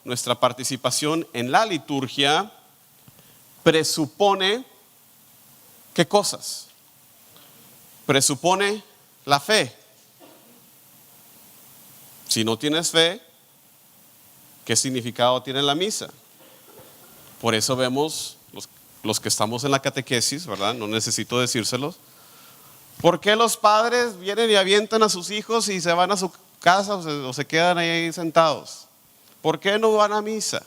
S2: nuestra participación en la liturgia presupone, ¿qué cosas? Presupone la fe. Si no tienes fe, ¿qué significado tiene la misa? Por eso vemos los que estamos en la catequesis, ¿verdad? No necesito decírselos. ¿Por qué los padres vienen y avientan a sus hijos y se van a su casa o se quedan ahí sentados? ¿Por qué no van a misa?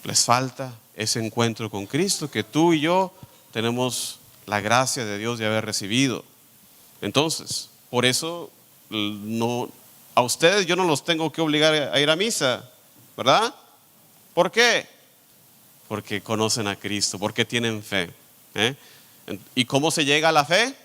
S2: Les falta ese encuentro con Cristo que tú y yo tenemos la gracia de Dios de haber recibido. Entonces, por eso a ustedes yo no los tengo que obligar a ir a misa, ¿verdad? ¿Por qué? Porque conocen a Cristo, porque tienen fe. ¿Y cómo se llega a la fe?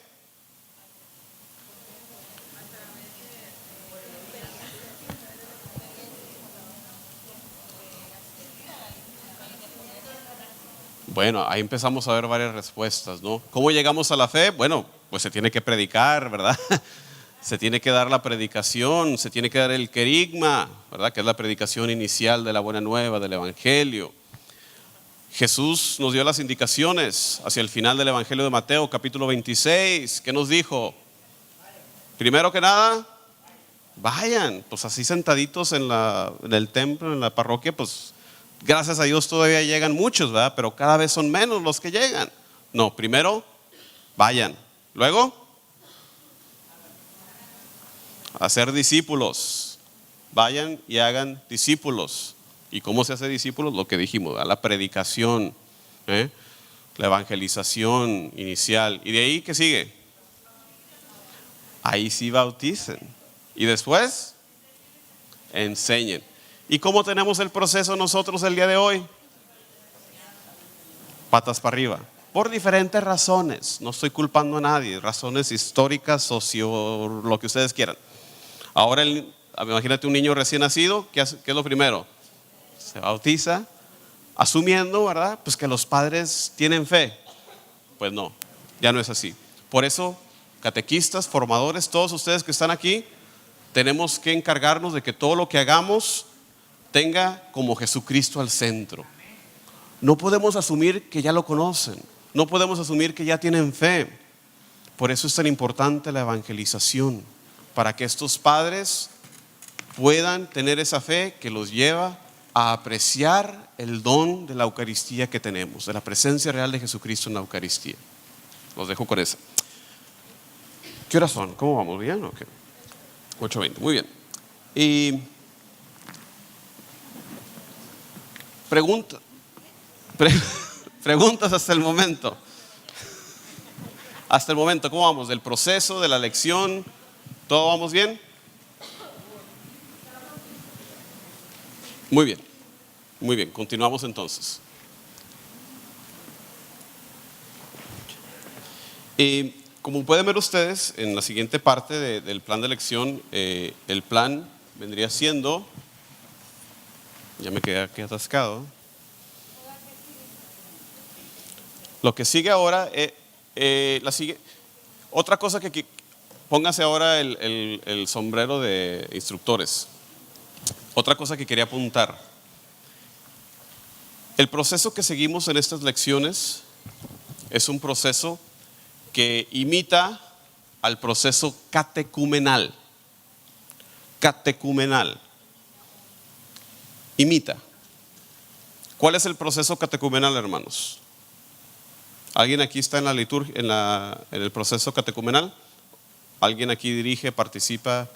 S2: Bueno, ahí empezamos a ver varias respuestas, ¿no? ¿Cómo llegamos a la fe? Bueno, pues se tiene que predicar, ¿verdad? Se tiene que dar la predicación, se tiene que dar el querigma, ¿verdad? Que es la predicación inicial de la buena nueva, del evangelio. Jesús nos dio las indicaciones hacia el final del evangelio de Mateo, capítulo 26. ¿Qué nos dijo? Primero que nada, vayan, pues así sentaditos en el templo, en la parroquia, pues gracias a Dios todavía llegan muchos, ¿verdad? Pero cada vez son menos los que llegan. No, primero, vayan. Luego, hacer discípulos. Vayan y hagan discípulos. ¿Y cómo se hace discípulos? Lo que dijimos, ¿verdad? La predicación, la evangelización inicial. ¿Y de ahí qué sigue? Ahí sí bauticen. Y después, enseñen. ¿Y cómo tenemos el proceso nosotros el día de hoy? Patas para arriba. por diferentes razones. No estoy culpando a nadie, razones históricas, socio, lo que ustedes quieran. Ahora, imagínate un niño recién nacido, ¿qué es lo primero? Se bautiza, asumiendo, ¿verdad? Pues que los padres tienen fe. Pues no, ya no es así. Por eso, catequistas, formadores, todos ustedes que están aquí, tenemos que encargarnos de que todo lo que hagamos tenga como Jesucristo al centro. No podemos asumir que ya lo conocen, no podemos asumir que ya tienen fe. Por eso es tan importante la evangelización, para que estos padres puedan tener esa fe que los lleva a apreciar el don de la Eucaristía que tenemos, de la presencia real de Jesucristo en la Eucaristía. Los dejo con esa. ¿Qué horas son? ¿Cómo vamos? ¿Bien o qué? 8:20, muy bien. Y preguntas hasta el momento. Hasta el momento, ¿cómo vamos? ¿Del proceso, de la lección? ¿Todo vamos bien? Muy bien, muy bien. Continuamos entonces. Como pueden ver ustedes, en la siguiente parte del plan de lección, el plan vendría siendo, ya me quedé aquí atascado. Lo que sigue ahora, otra cosa que póngase ahora el sombrero de instructores. Otra cosa que quería apuntar. El proceso que seguimos en estas lecciones es un proceso que imita al proceso catecumenal. Catecumenal. Imita. ¿Cuál es el proceso catecumenal, hermanos? ¿Alguien aquí está en la liturgia, en el proceso catecumenal? ¿Alguien aquí dirige, participa?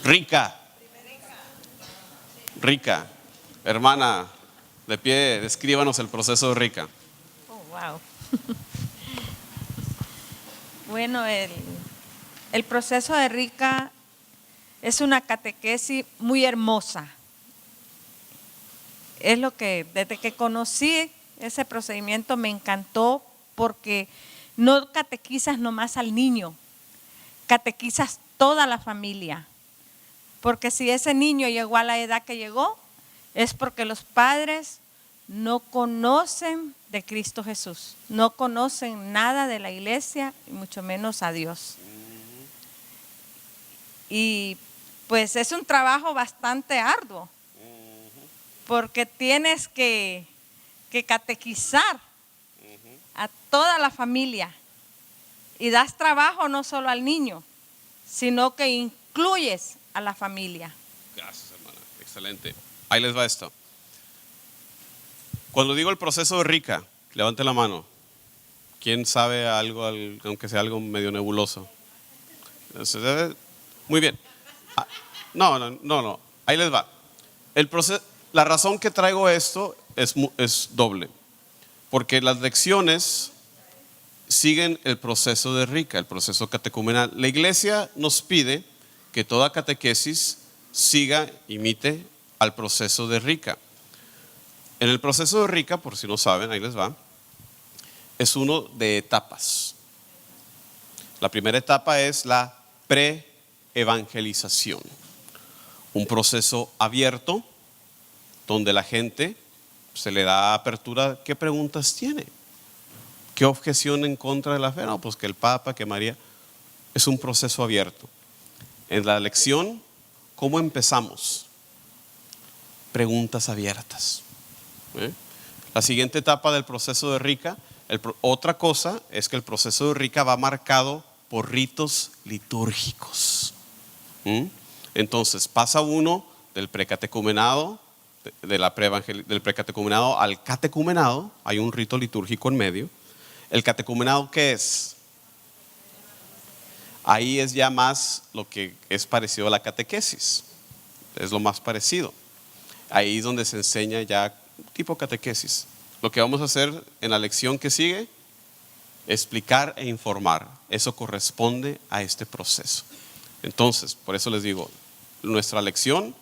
S2: Rica. Rica. Hermana, de pie, descríbanos el proceso de Rica.
S8: Oh, wow. Bueno, el proceso de Rica es una catequesis muy hermosa. Es lo que, desde que conocí ese procedimiento me encantó, porque no catequizas nomás al niño, catequizas toda la familia. Porque si ese niño llegó a la edad que llegó, es porque los padres no conocen de Cristo Jesús, no conocen nada de la iglesia y mucho menos a Dios. Y pues es un trabajo bastante arduo, porque tienes que catequizar a toda la familia y das trabajo no solo al niño, sino que incluyes a la familia.
S2: Gracias, hermana. Excelente. Ahí les va esto. Cuando digo el proceso de Rica, levante la mano. ¿Quién sabe algo, aunque sea algo medio nebuloso? Muy bien. No. Ahí les va. La razón que traigo esto es doble. Porque las lecciones siguen el proceso de Rica, el proceso catecumenal. La iglesia nos pide que toda catequesis imite al proceso de Rica. En el proceso de Rica, por si no saben, ahí les va, es uno de etapas. La primera etapa es la pre-evangelización, un proceso abierto donde la gente se le da apertura. ¿Qué preguntas tiene? ¿Qué objeción en contra de la fe? No, pues que el Papa, que María. Es un proceso abierto. En la lección, ¿cómo empezamos? Preguntas abiertas. La siguiente etapa del proceso de Rica, otra cosa es que el proceso de Rica va marcado por ritos litúrgicos. Entonces pasa uno del precatecumenado, del precatecumenado al catecumenado. Hay un rito litúrgico en medio. ¿El catecumenado qué es? Ahí es ya más lo que es parecido a la catequesis. Es lo más parecido. Ahí es donde se enseña ya tipo catequesis. Lo que vamos a hacer en la lección que sigue, explicar e informar. Eso corresponde a este proceso. Entonces, por eso les digo, nuestra lección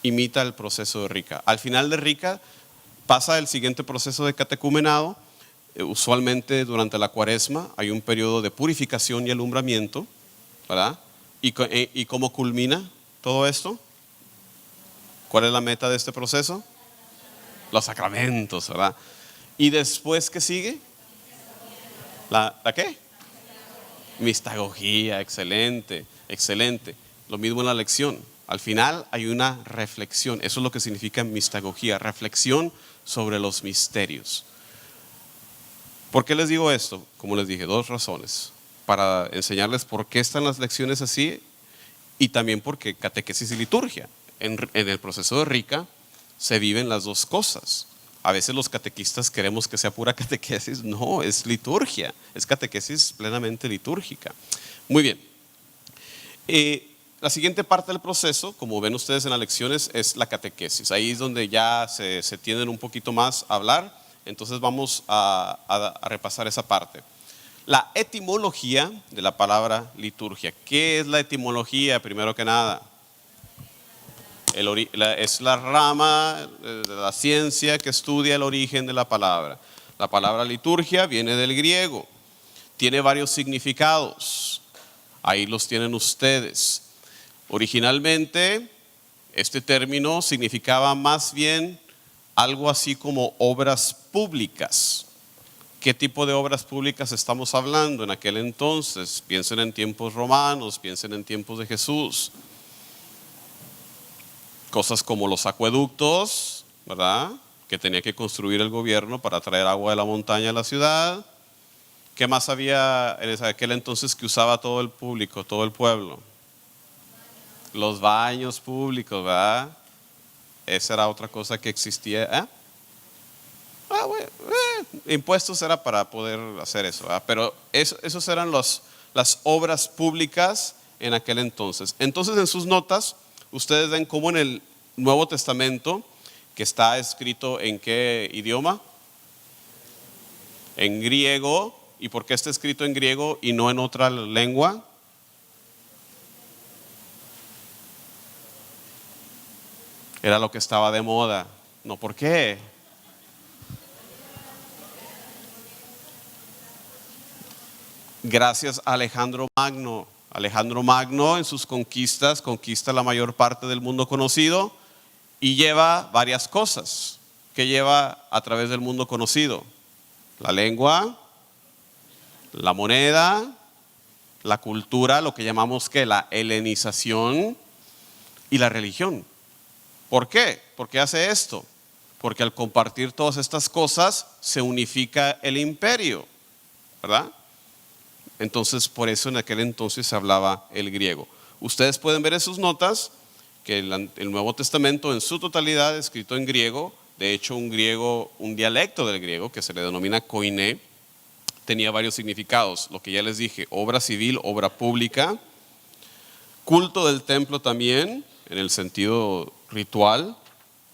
S2: imita el proceso de Rica. Al final de Rica pasa el siguiente proceso de catecumenado. Usualmente durante la Cuaresma hay un periodo de purificación y alumbramiento, ¿verdad? ¿Y cómo culmina todo esto? ¿Cuál es la meta de este proceso? Los sacramentos, ¿verdad? ¿Y después qué sigue? ¿La qué? Mistagogía, excelente, excelente. Lo mismo en la lección. Al final hay una reflexión. Eso es lo que significa mistagogía, reflexión sobre los misterios. ¿Por qué les digo esto? Como les dije, dos razones. Para enseñarles por qué están las lecciones así y también porque catequesis y liturgia. En el proceso de Rica se viven las dos cosas. A veces los catequistas queremos que sea pura catequesis. No, es liturgia, es catequesis plenamente litúrgica. Muy bien. La siguiente parte del proceso, como ven ustedes en las lecciones, es la catequesis. Ahí es donde ya se tienden un poquito más a hablar. Entonces vamos a repasar esa parte. La etimología de la palabra liturgia. ¿Qué es la etimología? Primero que nada, es la rama de la ciencia que estudia el origen de la palabra. La palabra liturgia viene del griego. Tiene varios significados. Ahí los tienen ustedes. Originalmente, este término significaba más bien algo así como obras públicas. ¿Qué tipo de obras públicas estamos hablando en aquel entonces? Piensen en tiempos romanos, piensen en tiempos de Jesús. Cosas como los acueductos, ¿verdad? Que tenía que construir el gobierno para traer agua de la montaña a la ciudad. ¿Qué más había en aquel entonces que usaba todo el público, todo el pueblo? Los baños públicos, ¿verdad? Esa era otra cosa que existía. Impuestos era para poder hacer eso, ¿verdad? Pero esos eran las obras públicas en aquel entonces. Entonces en sus notas ustedes ven cómo en el Nuevo Testamento, que está escrito en qué idioma? En griego. ¿Y por qué está escrito en griego y no en otra lengua? Era lo que estaba de moda. No, ¿por qué? Gracias a Alejandro Magno. Alejandro Magno en sus conquistas conquista la mayor parte del mundo conocido y lleva varias cosas que lleva a través del mundo conocido: la lengua, la moneda, la cultura, lo que llamamos que la helenización, y la religión. ¿Por qué? ¿Por qué hace esto? Porque al compartir todas estas cosas se unifica el imperio, ¿verdad? Entonces, por eso en aquel entonces se hablaba el griego. Ustedes pueden ver en sus notas que el Nuevo Testamento en su totalidad escrito en griego. De hecho, un dialecto del griego que se le denomina koiné, tenía varios significados. Lo que ya les dije: obra civil, obra pública. Culto del templo también, en el sentido ritual,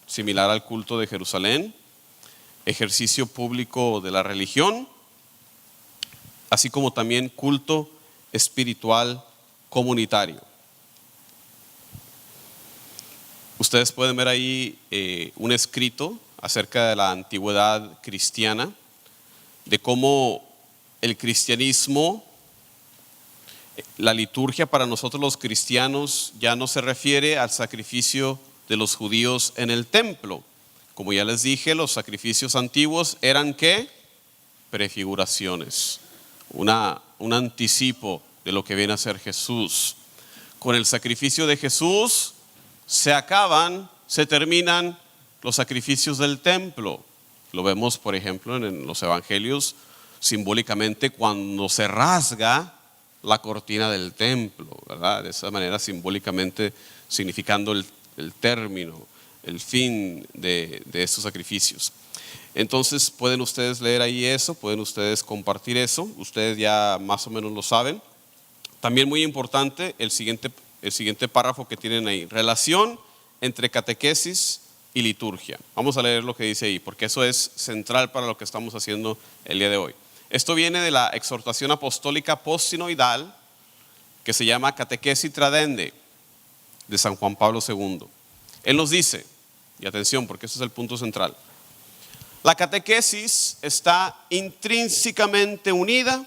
S2: similar al culto de Jerusalén. Ejercicio público de la religión, así como también culto espiritual comunitario. Ustedes pueden ver ahí un escrito acerca de la antigüedad cristiana, de cómo el cristianismo, la liturgia para nosotros los cristianos ya no se refiere al sacrificio de los judíos en el templo. Como ya les dije, los sacrificios antiguos eran ¿qué? Prefiguraciones. Un anticipo de lo que viene a ser Jesús. Con el sacrificio de Jesús se terminan los sacrificios del templo. Lo vemos, por ejemplo, en los evangelios, simbólicamente cuando se rasga la cortina del templo, ¿verdad? De esa manera, simbólicamente significando el término, el fin de estos sacrificios. Entonces pueden ustedes leer ahí eso, pueden ustedes compartir eso, ustedes ya más o menos lo saben. También muy importante el siguiente párrafo que tienen ahí: relación entre catequesis y liturgia. Vamos a leer lo que dice ahí, porque eso es central para lo que estamos haciendo el día de hoy. Esto viene de la exhortación apostólica postsinoidal que se llama Catequesis Tradendae de San Juan Pablo II. Él nos dice, y atención porque ese es el punto central: La catequesis está intrínsecamente unida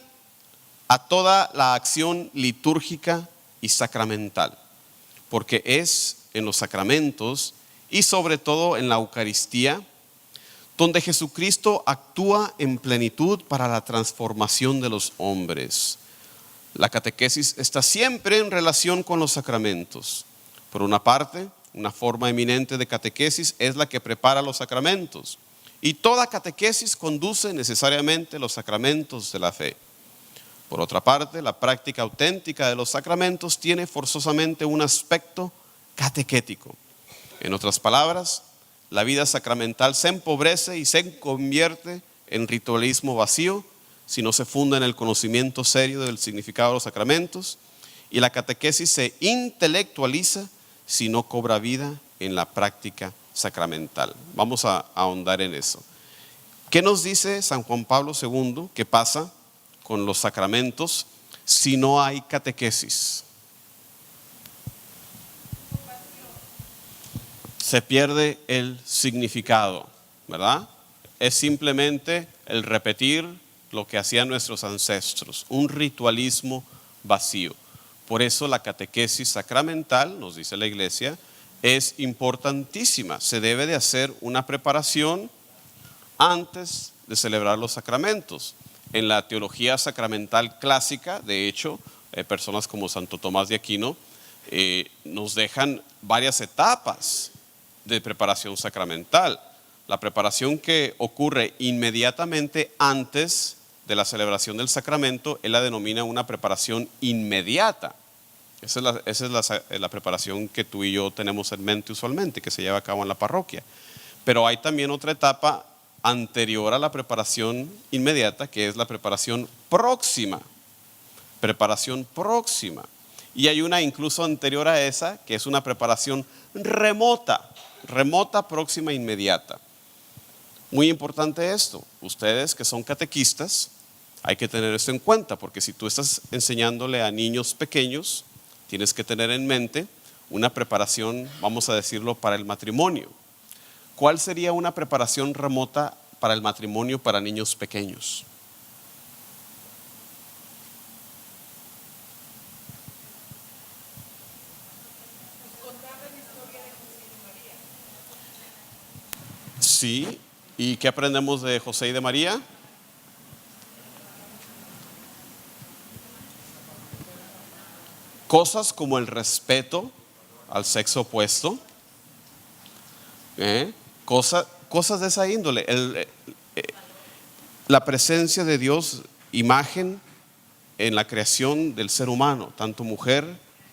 S2: a toda la acción litúrgica y sacramental, porque es en los sacramentos y sobre todo en la Eucaristía donde Jesucristo actúa en plenitud para la transformación de los hombres. La catequesis está siempre en relación con los sacramentos. Por una parte, una forma eminente de catequesis es la que prepara los sacramentos, y toda catequesis conduce necesariamente los sacramentos de la fe. Por otra parte, la práctica auténtica de los sacramentos tiene forzosamente un aspecto catequético. En otras palabras, la vida sacramental se empobrece y se convierte en ritualismo vacío si no se funda en el conocimiento serio del significado de los sacramentos, y la catequesis se intelectualiza si no cobra vida en la práctica sacramental. Vamos a ahondar en eso. ¿Qué nos dice San Juan Pablo II que pasa con los sacramentos si no hay catequesis? Se pierde el significado, ¿verdad? Es simplemente el repetir lo que hacían nuestros ancestros, un ritualismo vacío. Por eso la catequesis sacramental, nos dice la Iglesia, es importantísima. Se debe de hacer una preparación antes de celebrar los sacramentos. En la teología sacramental clásica, de hecho, personas como Santo Tomás de Aquino nos dejan varias etapas de preparación sacramental. La preparación que ocurre inmediatamente antes de la celebración del sacramento, él la denomina una preparación inmediata. Esa es la preparación que tú y yo tenemos en mente usualmente, que se lleva a cabo en la parroquia. Pero hay también otra etapa anterior a la preparación inmediata, que es la preparación próxima. Preparación próxima. Y hay una incluso anterior a esa, que es una preparación remota, próxima, inmediata. Muy importante esto. Ustedes que son catequistas, hay que tener esto en cuenta, porque si tú estás enseñándole a niños pequeños, tienes que tener en mente una preparación, vamos a decirlo, para el matrimonio. ¿Cuál sería una preparación remota para el matrimonio para niños pequeños? Sí, ¿y qué aprendemos de José y de María? Cosas como el respeto al sexo opuesto, cosas de esa índole, la presencia de Dios, imagen en la creación del ser humano, tanto mujer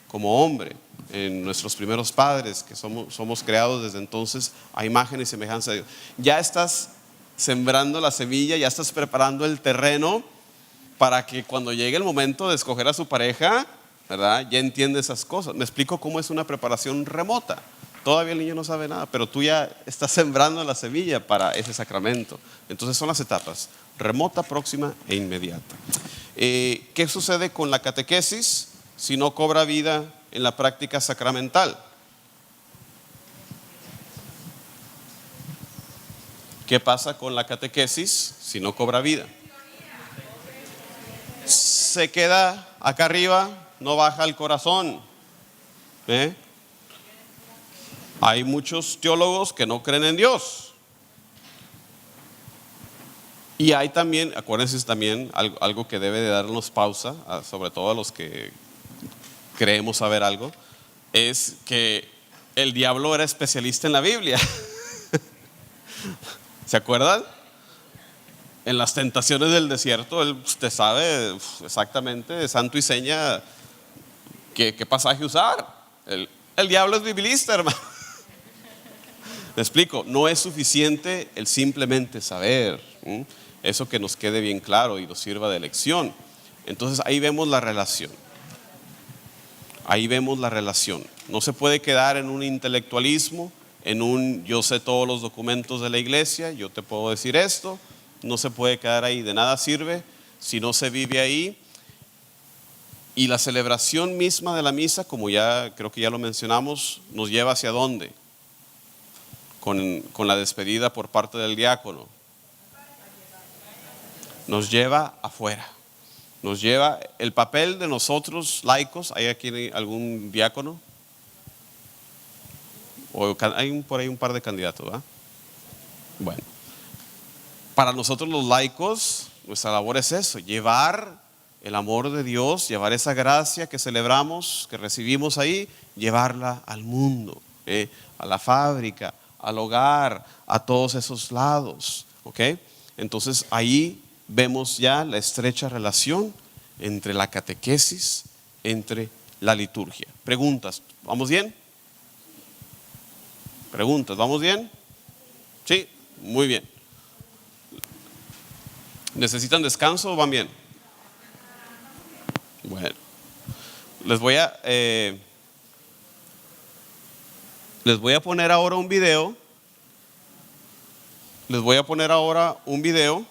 S2: como hombre, en nuestros primeros padres, que somos creados desde entonces a imagen y semejanza de Dios. Ya estás sembrando la semilla, ya estás preparando el terreno para que cuando llegue el momento de escoger a su pareja, ¿verdad?, ya entiende esas cosas. Me explico cómo es una preparación remota. Todavía el niño no sabe nada, pero tú ya estás sembrando la semilla para ese sacramento. Entonces son las etapas: remota, próxima e inmediata. ¿Qué sucede con la catequesis si no cobra vida en la práctica sacramental? ¿Qué pasa con la catequesis si no cobra vida? Se queda acá arriba, no baja al corazón. Hay muchos teólogos que no creen en Dios. Y hay también, acuérdense también, algo que debe de darnos pausa, sobre todo a los que creemos saber algo, es que el diablo era especialista en la Biblia. ¿Se acuerdan? En las tentaciones del desierto, él te sabe exactamente de santo y seña qué pasaje usar. El diablo es biblista, hermano. Me explico, no es suficiente el simplemente saber. Eso que nos quede bien claro y nos sirva de lección. Entonces ahí vemos la relación. Ahí vemos la relación. No se puede quedar en un intelectualismo, en un yo sé todos los documentos de la iglesia, yo te puedo decir esto. No se puede quedar ahí, de nada sirve si no se vive ahí. Y la celebración misma de la misa, como ya creo que ya lo mencionamos, nos lleva hacia dónde? Con la despedida por parte del diácono. nos lleva afuera. Nos lleva el papel de nosotros laicos. ¿Hay aquí algún diácono? O hay por ahí un par de candidatos, ¿verdad? Bueno, para nosotros los laicos, nuestra labor es eso, llevar el amor de Dios, llevar esa gracia que celebramos, que recibimos ahí, llevarla al mundo, a la fábrica, al hogar, a todos esos lados, ¿ok? Entonces ahí vemos ya la estrecha relación entre la catequesis, entre la liturgia. Preguntas, ¿vamos bien? Preguntas, ¿vamos bien? Sí, muy bien. ¿Necesitan descanso o van bien? Bueno, les voy a poner ahora un video. Les voy a poner ahora un video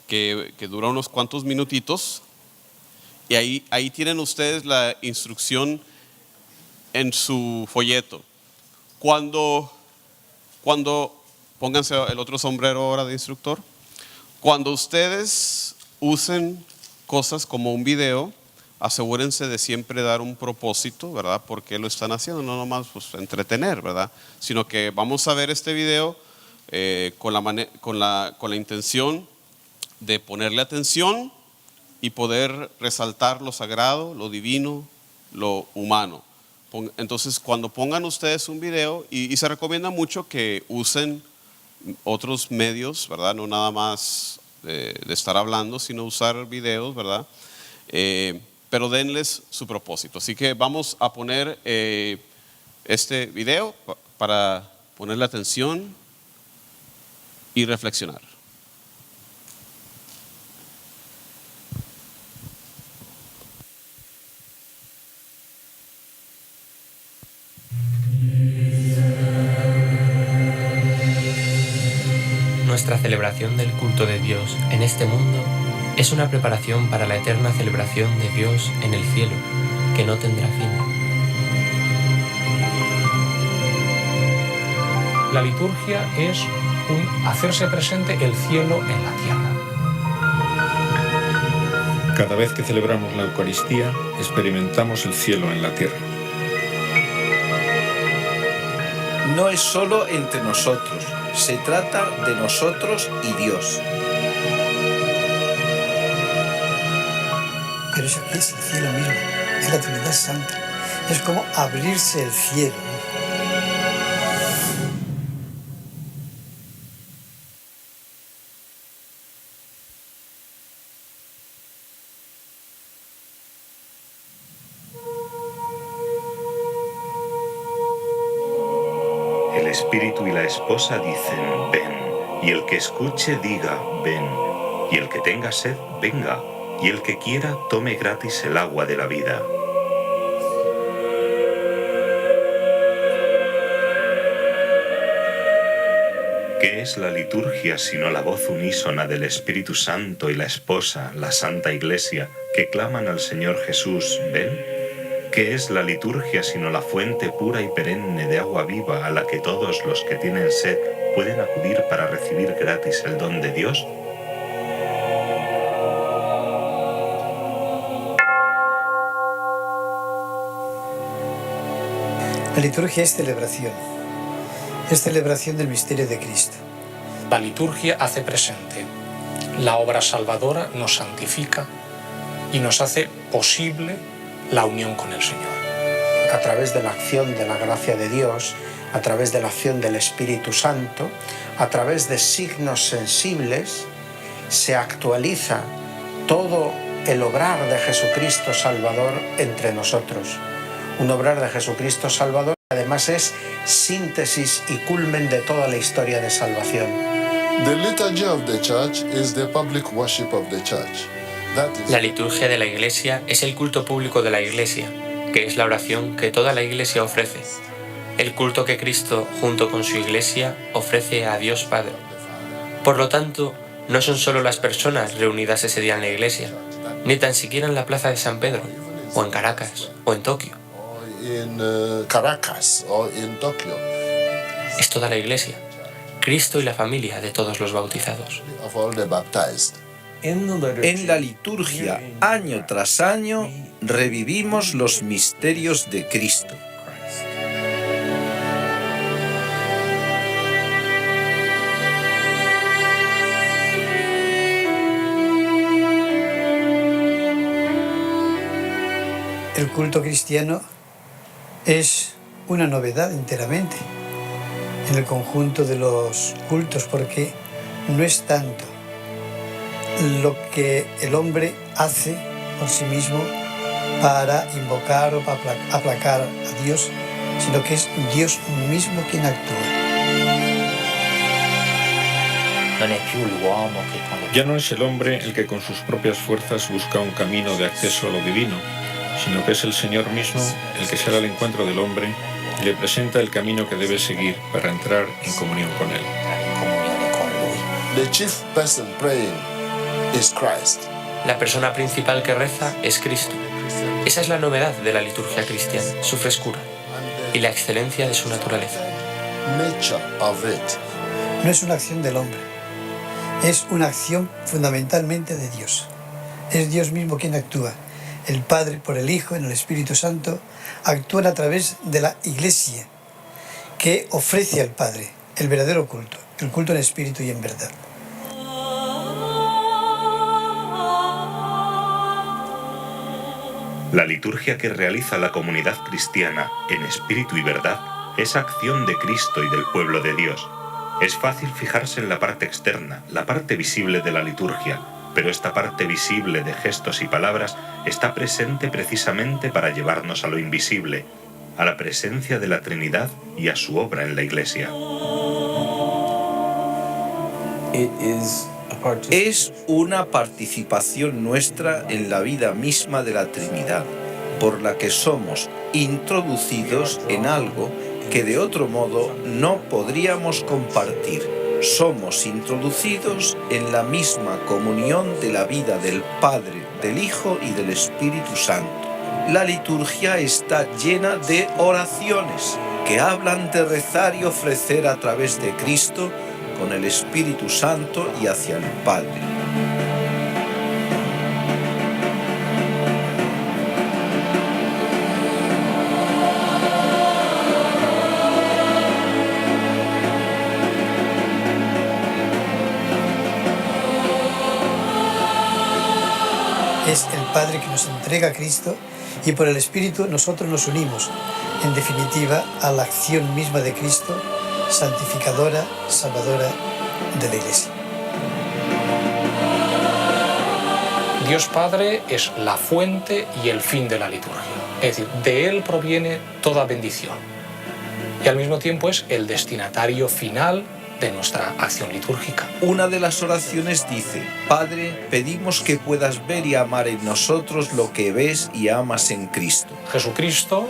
S2: que dura unos cuantos minutitos. Y ahí tienen ustedes la instrucción en su folleto. Cuando pónganse el otro sombrero ahora de instructor. Cuando ustedes usen cosas como un video, asegúrense de siempre dar un propósito, ¿verdad? ¿Por qué lo están haciendo? No nomás pues, entretener, ¿verdad? Sino que vamos a ver este video con la intención de ponerle atención y poder resaltar lo sagrado, lo divino, lo humano. Entonces, cuando pongan ustedes un video, y se recomienda mucho que usen otros medios, ¿verdad? No nada más de estar hablando, sino usar videos, ¿verdad? Pero denles su propósito. Así que vamos a poner este video para ponerle atención y reflexionar.
S16: Nuestra celebración del culto de Dios en este mundo es una preparación para la eterna celebración de Dios en el cielo, que no tendrá fin.
S17: La liturgia es un hacerse presente el cielo en la tierra.
S18: Cada vez que celebramos la Eucaristía, experimentamos el cielo en la tierra.
S19: No es solo entre nosotros, se trata de nosotros y Dios.
S20: Pero eso aquí es el cielo mismo, es la Trinidad Santa. Es como abrirse el cielo.
S21: El espíritu y la esposa dicen, ven, y el que escuche diga, ven, y el que tenga sed, venga, y el que quiera tome gratis el agua de la vida. ¿Qué es la liturgia sino la voz unísona del Espíritu Santo y la esposa, la Santa Iglesia, que claman al Señor Jesús, ven? ¿Qué es la liturgia sino la fuente pura y perenne de agua viva a la que todos los que tienen sed pueden acudir para recibir gratis el don de Dios?
S20: La liturgia es celebración del misterio de Cristo.
S17: La liturgia hace presente. La obra salvadora nos santifica y nos hace posible la unión con el Señor.
S22: A través de la acción de la gracia de Dios, a través de la acción del Espíritu Santo, a través de signos sensibles, se actualiza todo el obrar de Jesucristo Salvador entre nosotros. Un obrar de Jesucristo Salvador que además es síntesis y culmen de toda la historia de salvación.
S23: The liturgy of the church is the public worship of the church.
S16: La liturgia de la Iglesia es el culto público de la Iglesia, que es la oración que toda la Iglesia ofrece. El culto que Cristo, junto con su Iglesia, ofrece a Dios Padre. Por lo tanto, no son solo las personas reunidas ese día en la Iglesia, ni tan siquiera en la plaza de San Pedro, o en Caracas, o en Tokio. Es toda la Iglesia, Cristo y la familia de todos los bautizados.
S19: En la liturgia, año tras año, revivimos los misterios de Cristo.
S20: El culto cristiano es una novedad enteramente en el conjunto de los cultos, porque no es tanto lo que el hombre hace por sí mismo para invocar o para aplacar a Dios, sino que es Dios mismo quien actúa.
S18: Ya no es el hombre el que con sus propias fuerzas busca un camino de acceso a lo divino, sino que es el Señor mismo el que sale al encuentro del hombre y le presenta el camino que debe seguir para entrar en comunión con Él.
S23: The chief person praying is Christ.
S16: La persona principal que reza es Cristo. Esa es la novedad de la liturgia cristiana, su frescura y la excelencia de su naturaleza.
S23: Nature of it.
S20: No es una acción del hombre, es una acción fundamentalmente de Dios. Es Dios mismo quien actúa. El Padre, por el Hijo, en el Espíritu Santo, actúan a través de la Iglesia, que ofrece al Padre el verdadero culto, el culto en espíritu y en verdad.
S21: La liturgia que realiza la comunidad cristiana en espíritu y verdad es acción de Cristo y del pueblo de Dios. Es fácil fijarse en la parte externa, la parte visible de la liturgia, pero esta parte visible de gestos y palabras está presente precisamente para llevarnos a lo invisible, a la presencia de la Trinidad y a su obra en la Iglesia.
S19: Es una participación nuestra en la vida misma de la Trinidad, por la que somos introducidos en algo que de otro modo no podríamos compartir. Somos introducidos en la misma comunión de la vida del Padre, del Hijo y del Espíritu Santo. La liturgia está llena de oraciones que hablan de rezar y ofrecer a través de Cristo con el Espíritu Santo y hacia el Padre.
S20: Es el Padre que nos entrega a Cristo y por el Espíritu nosotros nos unimos, en definitiva, a la acción misma de Cristo, santificadora, salvadora de la Iglesia.
S17: Dios Padre es la fuente y el fin de la liturgia. Es decir, de Él proviene toda bendición. Y al mismo tiempo es el destinatario final de nuestra acción litúrgica.
S19: Una de las oraciones dice: Padre, pedimos que puedas ver y amar en nosotros lo que ves y amas en Cristo.
S17: Jesucristo,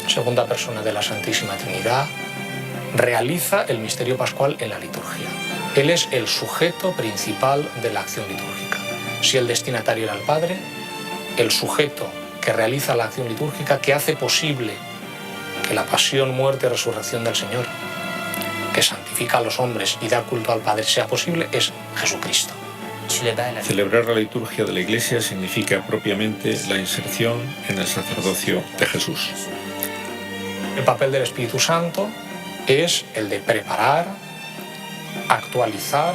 S17: segunda persona de la Santísima Trinidad, realiza el misterio pascual en la liturgia. Él es el sujeto principal de la acción litúrgica. Si el destinatario era el Padre, el sujeto que realiza la acción litúrgica, que hace posible que la pasión, muerte y resurrección del Señor, que santifica a los hombres y da culto al Padre, sea posible, es Jesucristo.
S18: Celebrar la liturgia de la Iglesia significa propiamente la inserción en el sacerdocio de Jesús.
S17: El papel del Espíritu Santo es el de preparar, actualizar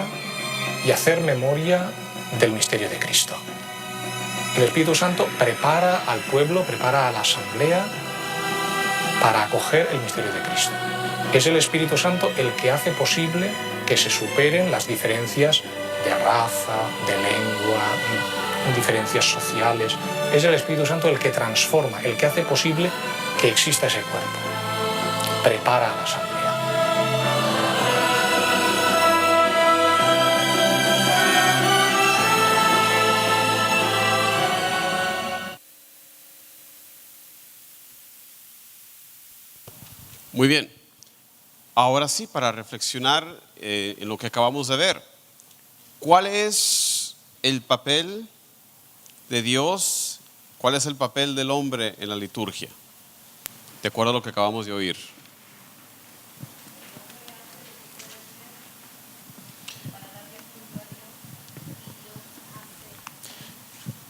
S17: y hacer memoria del misterio de Cristo. El Espíritu Santo prepara al pueblo, prepara a la asamblea para acoger el misterio de Cristo. Es el Espíritu Santo el que hace posible que se superen las diferencias de raza, de lengua, diferencias sociales. Es el Espíritu Santo el que transforma, el que hace posible que exista ese cuerpo. Prepara a la asamblea.
S2: Muy bien. Ahora sí, para reflexionar en lo que acabamos de ver, ¿cuál es el papel de Dios? ¿Cuál es el papel del hombre en la liturgia? De acuerdo a lo que acabamos de oír.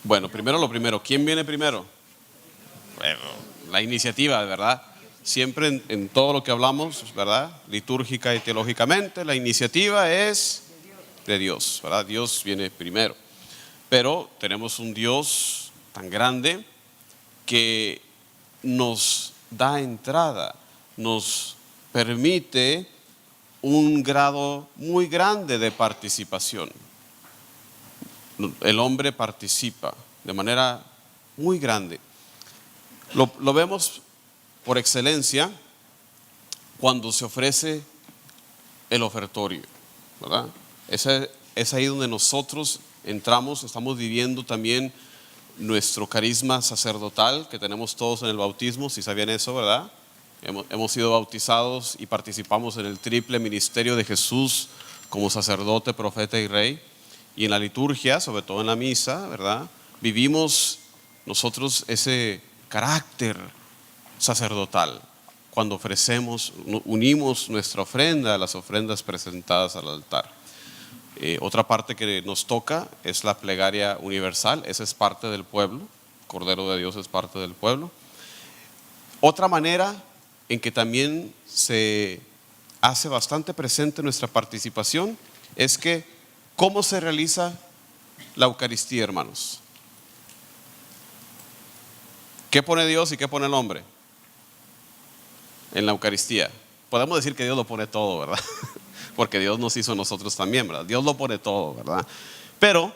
S2: Bueno, primero lo primero. ¿Quién viene primero? Bueno, la iniciativa, ¿verdad? Siempre en todo lo que hablamos, ¿verdad? Litúrgica y teológicamente, la iniciativa es de Dios, ¿verdad? Dios viene primero. Pero tenemos un Dios tan grande que nos da entrada, nos permite un grado muy grande de participación. El hombre participa de manera muy grande. Lo vemos por excelencia cuando se ofrece el ofertorio, ¿verdad? Es ahí donde nosotros entramos, estamos viviendo también nuestro carisma sacerdotal que tenemos todos en el bautismo, si sabían eso, ¿verdad? Hemos sido bautizados y participamos en el triple ministerio de Jesús como sacerdote, profeta y rey. Y en la liturgia, sobre todo en la misa, ¿verdad? Vivimos nosotros ese carácter sacerdotal cuando ofrecemos, unimos nuestra ofrenda a las ofrendas presentadas al altar. Otra parte que nos toca es la plegaria universal, esa es parte del pueblo, Cordero de Dios es parte del pueblo. Otra manera en que también se hace bastante presente nuestra participación es que ¿cómo se realiza la Eucaristía, hermanos? ¿Qué pone Dios y qué pone el hombre en la Eucaristía? Podemos decir que Dios lo pone todo, ¿verdad? Porque Dios nos hizo a nosotros también, ¿verdad? Dios lo pone todo, ¿verdad? Pero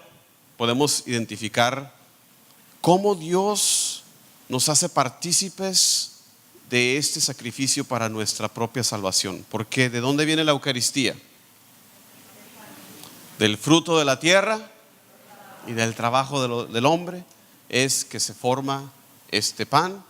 S2: podemos identificar cómo Dios nos hace partícipes de este sacrificio para nuestra propia salvación. Porque ¿de dónde viene la Eucaristía? Del fruto de la tierra y del trabajo del hombre es que se forma este pan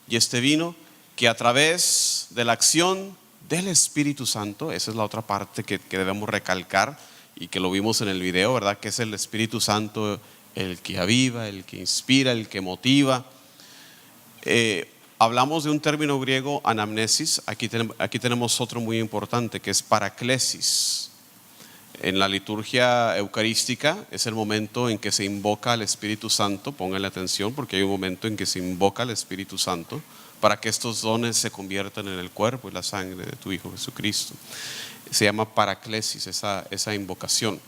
S2: y este vino, que a través de la acción del Espíritu Santo, esa es la otra parte que debemos recalcar y que lo vimos en el video, ¿verdad? Que es el Espíritu Santo el que aviva, el que inspira, el que motiva. Hablamos de un término griego, anamnesis. Aquí tenemos otro muy importante que es paraclesis. En la liturgia eucarística es el momento en que se invoca al Espíritu Santo. Pónganle atención porque hay un momento en que se invoca al Espíritu Santo para que estos dones se conviertan en el cuerpo y la sangre de tu Hijo Jesucristo. Se llama paraclesis esa invocación.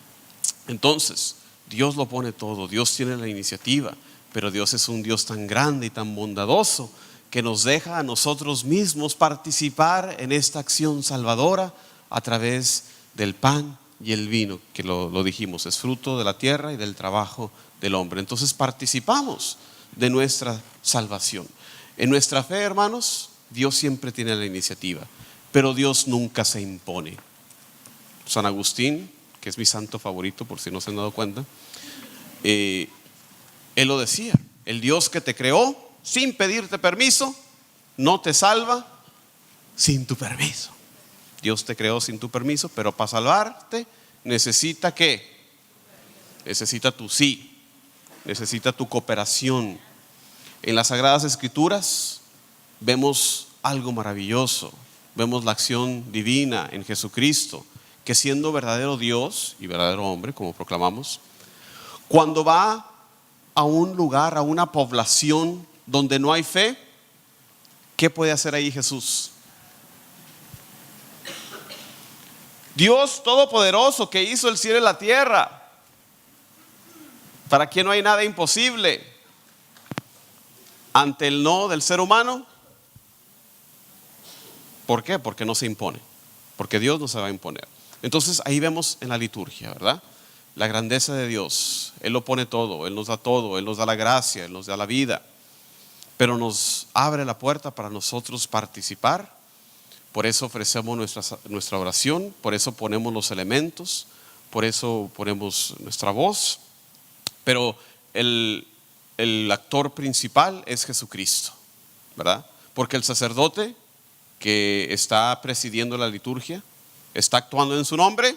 S2: Entonces, Dios lo pone todo, Dios tiene la iniciativa, pero Dios es un Dios tan grande y tan bondadoso que nos deja a nosotros mismos participar en esta acción salvadora a través del pan y el vino, que lo dijimos, es fruto de la tierra y del trabajo del hombre. Entonces participamos de nuestra salvación. En nuestra fe, hermanos, Dios siempre tiene la iniciativa, pero Dios nunca se impone. San Agustín, que es mi santo favorito, por si no se han dado cuenta, él lo decía: el Dios que te creó sin pedirte permiso no te salva sin tu permiso. Dios te creó sin tu permiso, pero para salvarte necesita ¿qué? Necesita tu sí, necesita tu cooperación. En las Sagradas Escrituras vemos algo maravilloso, vemos la acción divina en Jesucristo, que siendo verdadero Dios y verdadero hombre, como proclamamos, cuando va a un lugar, a una población donde no hay fe, ¿qué puede hacer ahí Jesús? Dios Todopoderoso que hizo el cielo y la tierra, para quien no hay nada imposible. Ante el no del ser humano, ¿por qué? Porque no se impone, porque Dios no se va a imponer. Entonces ahí vemos en la liturgia, ¿verdad? La grandeza de Dios. Él lo pone todo, Él nos da la gracia, Él nos da la vida, pero nos abre la puerta para nosotros participar. Por eso ofrecemos nuestra oración, por eso ponemos los elementos, por eso ponemos nuestra voz, pero el actor principal es Jesucristo, ¿verdad? Porque el sacerdote que está presidiendo la liturgia está actuando en su nombre.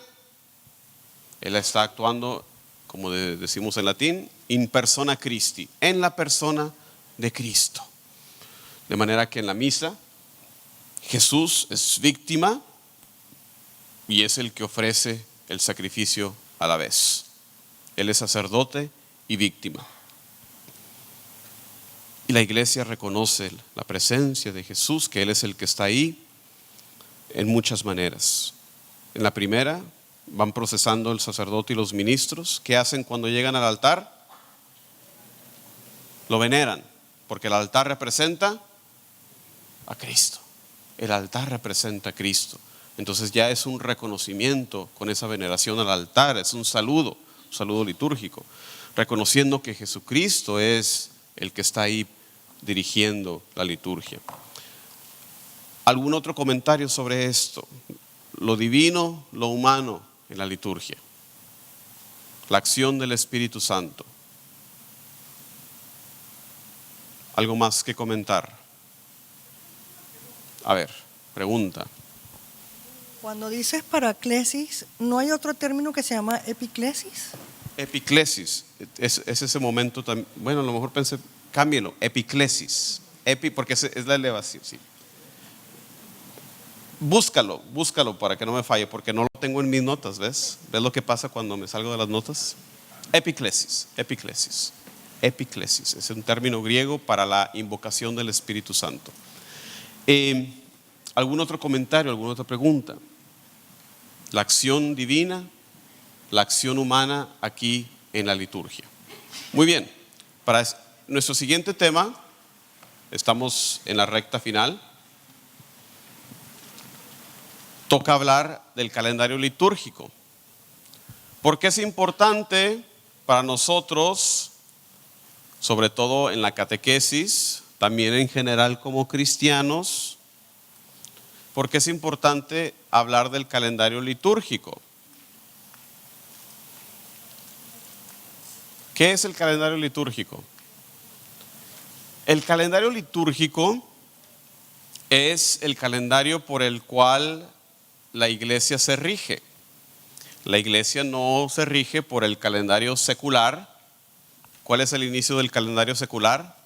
S2: Él está actuando, como decimos en latín, in persona Christi, en la persona de Cristo. De manera que en la misa Jesús es víctima y es el que ofrece el sacrificio a la vez. Él es sacerdote y víctima. Y la iglesia reconoce la presencia de Jesús, que Él es el que está ahí en muchas maneras. En la primera, van procesando el sacerdote y los ministros. ¿Qué hacen cuando llegan al altar? Lo veneran, porque el altar representa a Cristo. El altar representa a Cristo. Entonces ya es un reconocimiento con esa veneración al altar, es un saludo litúrgico, reconociendo que Jesucristo es el que está ahí dirigiendo la liturgia. ¿Algún otro comentario sobre esto? Lo divino, lo humano en la liturgia. La acción del Espíritu Santo. ¿Algo más que comentar? A ver, pregunta.
S1: Cuando dices paraclesis, ¿no hay otro término que se llama epiclesis?
S2: Epiclesis, es ese momento también. Bueno, a lo mejor pensé, cámbielo, epiclesis. Porque es la elevación, sí. Búscalo para que no me falle, porque no lo tengo en mis notas, ¿ves? ¿Ves lo que pasa cuando me salgo de las notas? Epiclesis. Epiclesis es un término griego para la invocación del Espíritu Santo. ¿Algún otro comentario, alguna otra pregunta? La acción divina, la acción humana aquí en la liturgia. Muy bien, para nuestro siguiente tema, estamos en la recta final. Toca hablar del calendario litúrgico. ¿Por qué es importante para nosotros, sobre todo en la catequesis, también en general como cristianos? ¿Por qué es importante hablar del calendario litúrgico? ¿Qué es el calendario litúrgico? El calendario litúrgico es el calendario por el cual la iglesia se rige. La iglesia no se rige por el calendario secular. ¿Cuál es el inicio del calendario secular?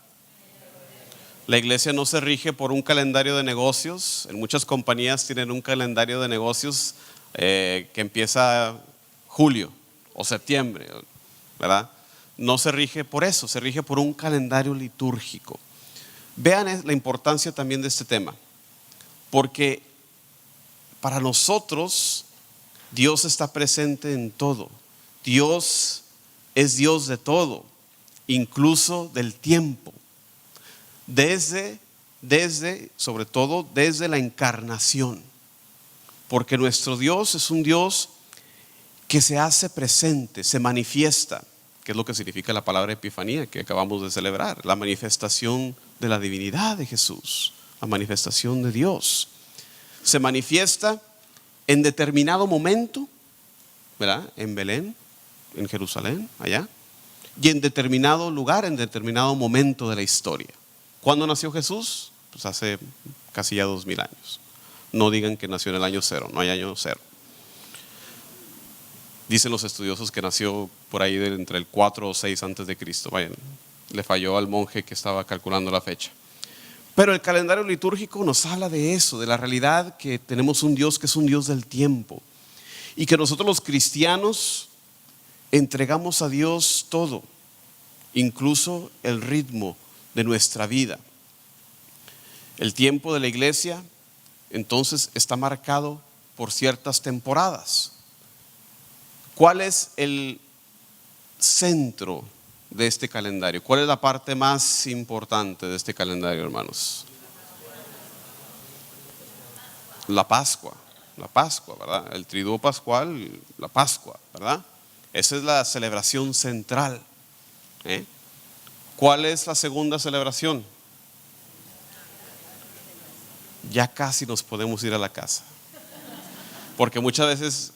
S2: La iglesia no se rige por un calendario de negocios. En muchas compañías tienen un calendario de negocios que empieza julio o septiembre, ¿verdad? No se rige por eso, se rige por un calendario litúrgico. Vean la importancia también de este tema, porque para nosotros Dios está presente en todo. Dios es Dios de todo, incluso del tiempo. Sobre todo desde la encarnación, porque nuestro Dios es un Dios que se hace presente, se manifiesta, que es lo que significa la palabra epifanía que acabamos de celebrar, la manifestación de la divinidad de Jesús, la manifestación de Dios. Se manifiesta en determinado momento, ¿verdad? En Belén, en Jerusalén, allá, y en determinado lugar, en determinado momento de la historia. ¿Cuándo nació Jesús? Pues hace casi ya 2000 años. No digan que nació en el año 0, no hay año 0. Dicen los estudiosos que nació por ahí entre el 4 o 6 antes de Cristo. Vayan, le falló al monje que estaba calculando la fecha. Pero el calendario litúrgico nos habla de eso, de la realidad que tenemos un Dios que es un Dios del tiempo. Y que nosotros los cristianos entregamos a Dios todo, incluso el ritmo de nuestra vida. El tiempo de la iglesia entonces está marcado por ciertas temporadas. ¿Cuál es el centro de este calendario? ¿Cuál es la parte más importante de este calendario, hermanos? La Pascua, ¿verdad? El triduo pascual, la Pascua, ¿verdad? Esa es la celebración central. ¿Cuál es la segunda celebración? Ya casi nos podemos ir a la casa. Porque muchas veces,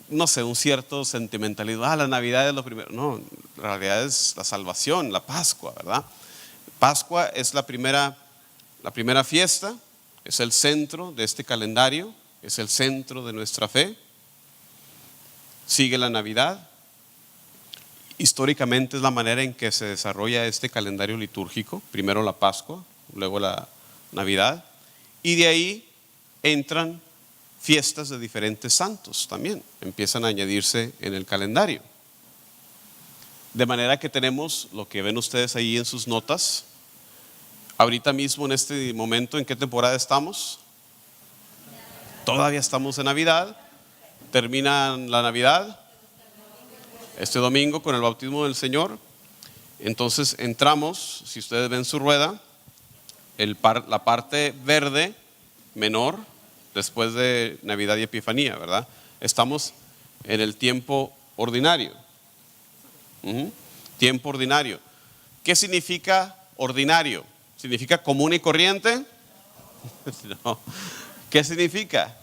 S2: no sé, un cierto sentimentalismo. La Navidad es lo primero. No, en realidad es la salvación, la Pascua, ¿verdad? Pascua es la primera fiesta, es el centro de este calendario, es el centro de nuestra fe. Sigue la Navidad. Históricamente es la manera en que se desarrolla este calendario litúrgico. Primero la Pascua, luego la Navidad. Y de ahí entran fiestas de diferentes santos también. Empiezan a añadirse en el calendario. De manera que tenemos lo que ven ustedes ahí en sus notas. ahorita mismo en este momento, ¿en qué temporada estamos? Todavía estamos en Navidad. Termina la Navidad este domingo con el bautismo del Señor. Entonces entramos, si ustedes ven su rueda, la parte verde menor después de Navidad y Epifanía, ¿verdad? Estamos en el tiempo ordinario. Tiempo ordinario. ¿Qué significa ordinario? ¿Significa común y corriente? No. ¿Qué significa?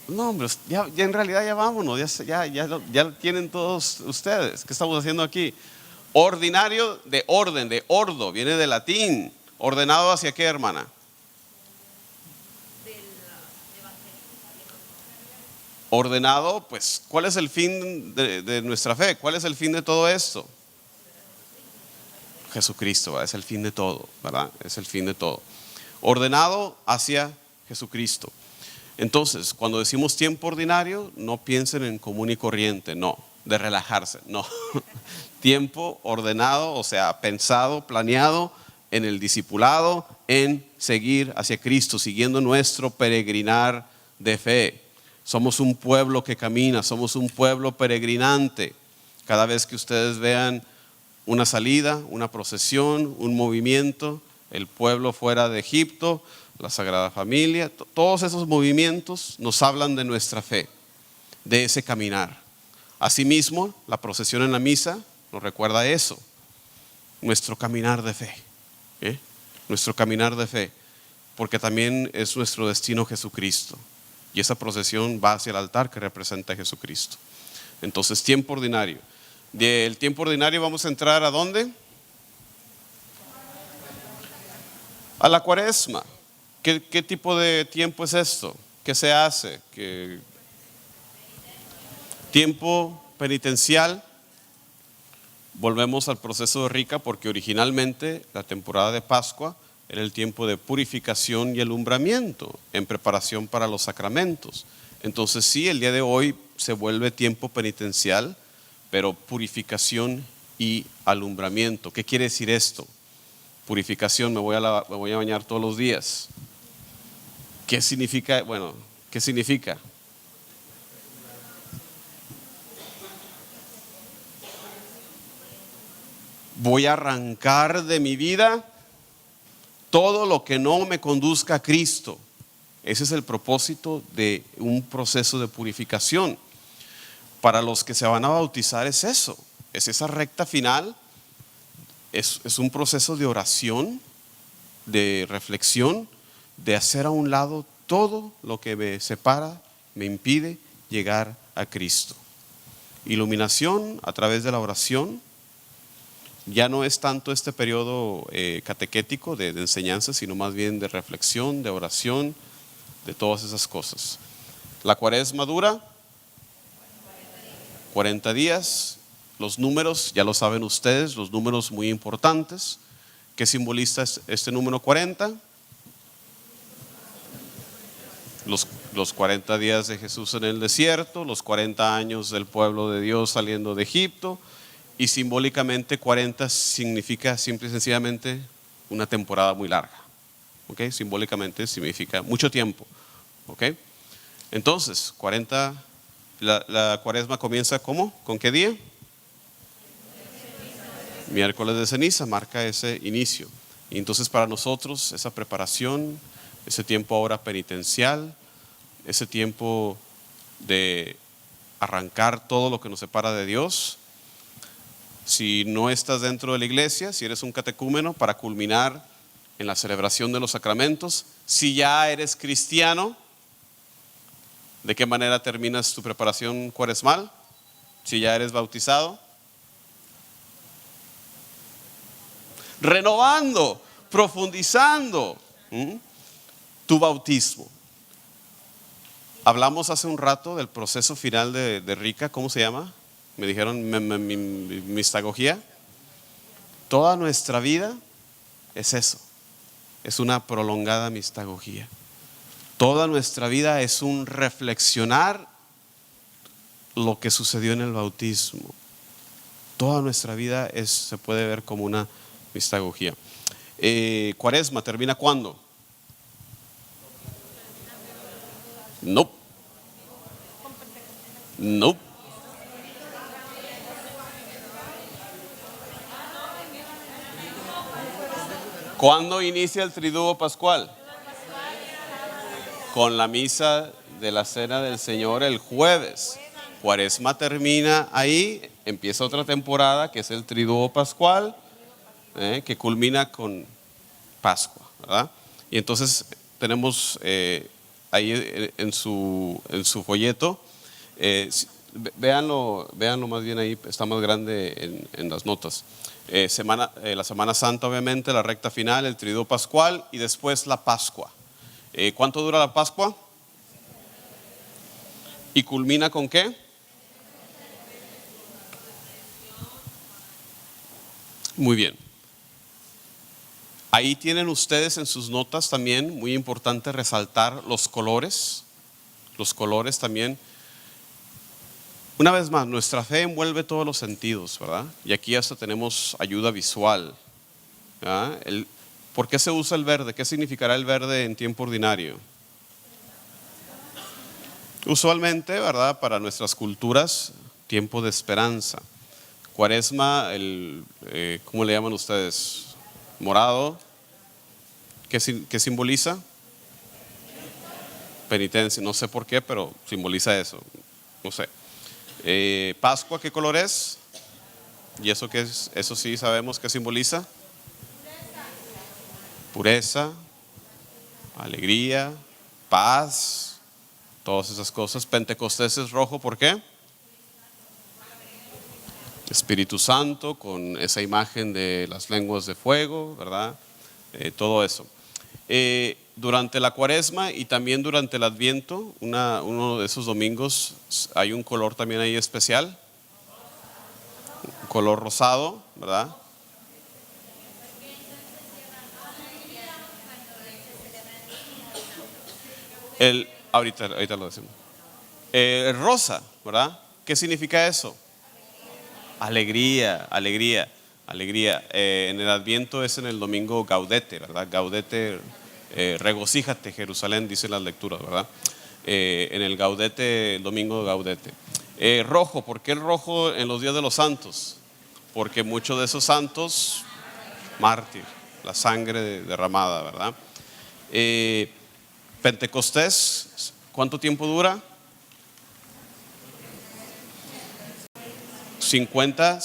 S2: No, hombre, ya en realidad ya vámonos, ya lo tienen todos ustedes. ¿Qué estamos haciendo aquí? Ordinario, de orden, de ordo, viene del latín. ¿Ordenado hacia qué, hermana? Ordenado, pues, ¿cuál es el fin de nuestra fe? ¿Cuál es el fin de todo esto? Jesucristo, ¿verdad? Es el fin de todo, ¿verdad? Es el fin de todo. Ordenado hacia Jesucristo. Entonces, cuando decimos tiempo ordinario, no piensen en común y corriente, no, de relajarse, no. Tiempo ordenado, o sea, pensado, planeado en el discipulado, en seguir hacia Cristo, siguiendo nuestro peregrinar de fe. Somos un pueblo que camina, somos un pueblo peregrinante. Cada vez que ustedes vean una salida, una procesión, un movimiento, el pueblo fuera de Egipto, la Sagrada Familia, todos esos movimientos nos hablan de nuestra fe, de ese caminar. Asimismo, la procesión en la misa nos recuerda eso, nuestro caminar de fe, nuestro caminar de fe, porque también es nuestro destino Jesucristo. Y esa procesión va hacia el altar que representa a Jesucristo. Entonces, tiempo ordinario. Del tiempo ordinario vamos a entrar ¿a dónde? A la Cuaresma. ¿Qué tipo de tiempo es esto? ¿Qué se hace? Tiempo penitencial. Volvemos al proceso de Rica porque originalmente la temporada de Pascua era el tiempo de purificación y alumbramiento en preparación para los sacramentos. Entonces sí, el día de hoy se vuelve tiempo penitencial, pero purificación y alumbramiento. ¿Qué quiere decir esto? Purificación, me voy a bañar todos los días. ¿Qué significa? Bueno, ¿qué significa? Voy a arrancar de mi vida todo lo que no me conduzca a Cristo. Ese es el propósito de un proceso de purificación. Para los que se van a bautizar es eso, es esa recta final, es un proceso de oración, de reflexión, de hacer a un lado todo lo que me separa, me impide llegar a Cristo. Iluminación a través de la oración. Ya no es tanto este periodo catequético de enseñanza, sino más bien de reflexión, de oración, de todas esas cosas. La Cuaresma dura 40 días. Los números, ya lo saben ustedes, los números muy importantes. ¿Qué simboliza este número 40? Los 40 días de Jesús en el desierto, los 40 años del pueblo de Dios saliendo de Egipto. Y simbólicamente 40 significa simple y sencillamente una temporada muy larga. ¿Okay? Simbólicamente significa mucho tiempo. ¿Okay? Entonces, 40, la Cuaresma comienza ¿cómo? ¿Con qué día? Miércoles de ceniza, marca ese inicio. Y entonces para nosotros esa preparación, ese tiempo ahora penitencial, ese tiempo de arrancar todo lo que nos separa de Dios. Si no estás dentro de la iglesia, si eres un catecúmeno, para culminar en la celebración de los sacramentos. Si ya eres cristiano, ¿de qué manera terminas tu preparación cuaresmal? Si ya eres bautizado, renovando, profundizando tu bautismo. Hablamos hace un rato del proceso final de Rica, ¿cómo se llama? Me dijeron mistagogía. Toda nuestra vida es eso, es una prolongada mistagogía. Toda nuestra vida es un reflexionar lo que sucedió en el bautismo. Toda nuestra vida se puede ver como una mistagogía. Cuaresma termina ¿cuándo? No. No. ¿Cuándo inicia el triduo pascual? Con la misa de la Cena del Señor el jueves. Cuaresma termina ahí, empieza otra temporada que es el triduo pascual, que culmina con Pascua, ¿verdad? Y entonces tenemos ahí en su folleto, véanlo más bien ahí, está más grande en las notas. La Semana Santa, obviamente, la recta final, el triduo pascual y después la Pascua. ¿Cuánto dura la Pascua? ¿Y culmina con qué? Muy bien. Ahí tienen ustedes en sus notas también, muy importante resaltar los colores. Los colores también. Una vez más, nuestra fe envuelve todos los sentidos, ¿verdad? Y aquí hasta tenemos ayuda visual, ¿verdad? ¿Por qué se usa el verde? ¿Qué significará el verde en tiempo ordinario? Usualmente, ¿verdad? Para nuestras culturas, tiempo de esperanza. Cuaresma, ¿cómo le llaman ustedes? Morado. ¿Qué simboliza? Penitencia. No sé por qué, pero simboliza eso. No sé. Pascua, ¿qué color es? ¿Y eso qué es? Eso sí sabemos qué simboliza. Pureza, alegría, paz, todas esas cosas. Pentecostés es rojo, ¿por qué? Espíritu Santo, con esa imagen de las lenguas de fuego, ¿verdad? Todo eso. Durante la Cuaresma y también durante el Adviento, uno de esos domingos, hay un color también ahí especial, un color rosado, ¿verdad? Ahorita lo decimos. El rosa, ¿verdad? ¿Qué significa eso? Alegría, alegría, alegría. En el Adviento es en el domingo Gaudete, ¿verdad? Gaudete, regocíjate Jerusalén, dicen las lecturas, ¿verdad? En el Gaudete, el domingo Gaudete. Rojo, ¿por qué el rojo en los días de los santos? Porque muchos de esos santos, mártir, la sangre derramada, ¿verdad? Pentecostés, ¿cuánto tiempo dura? 50.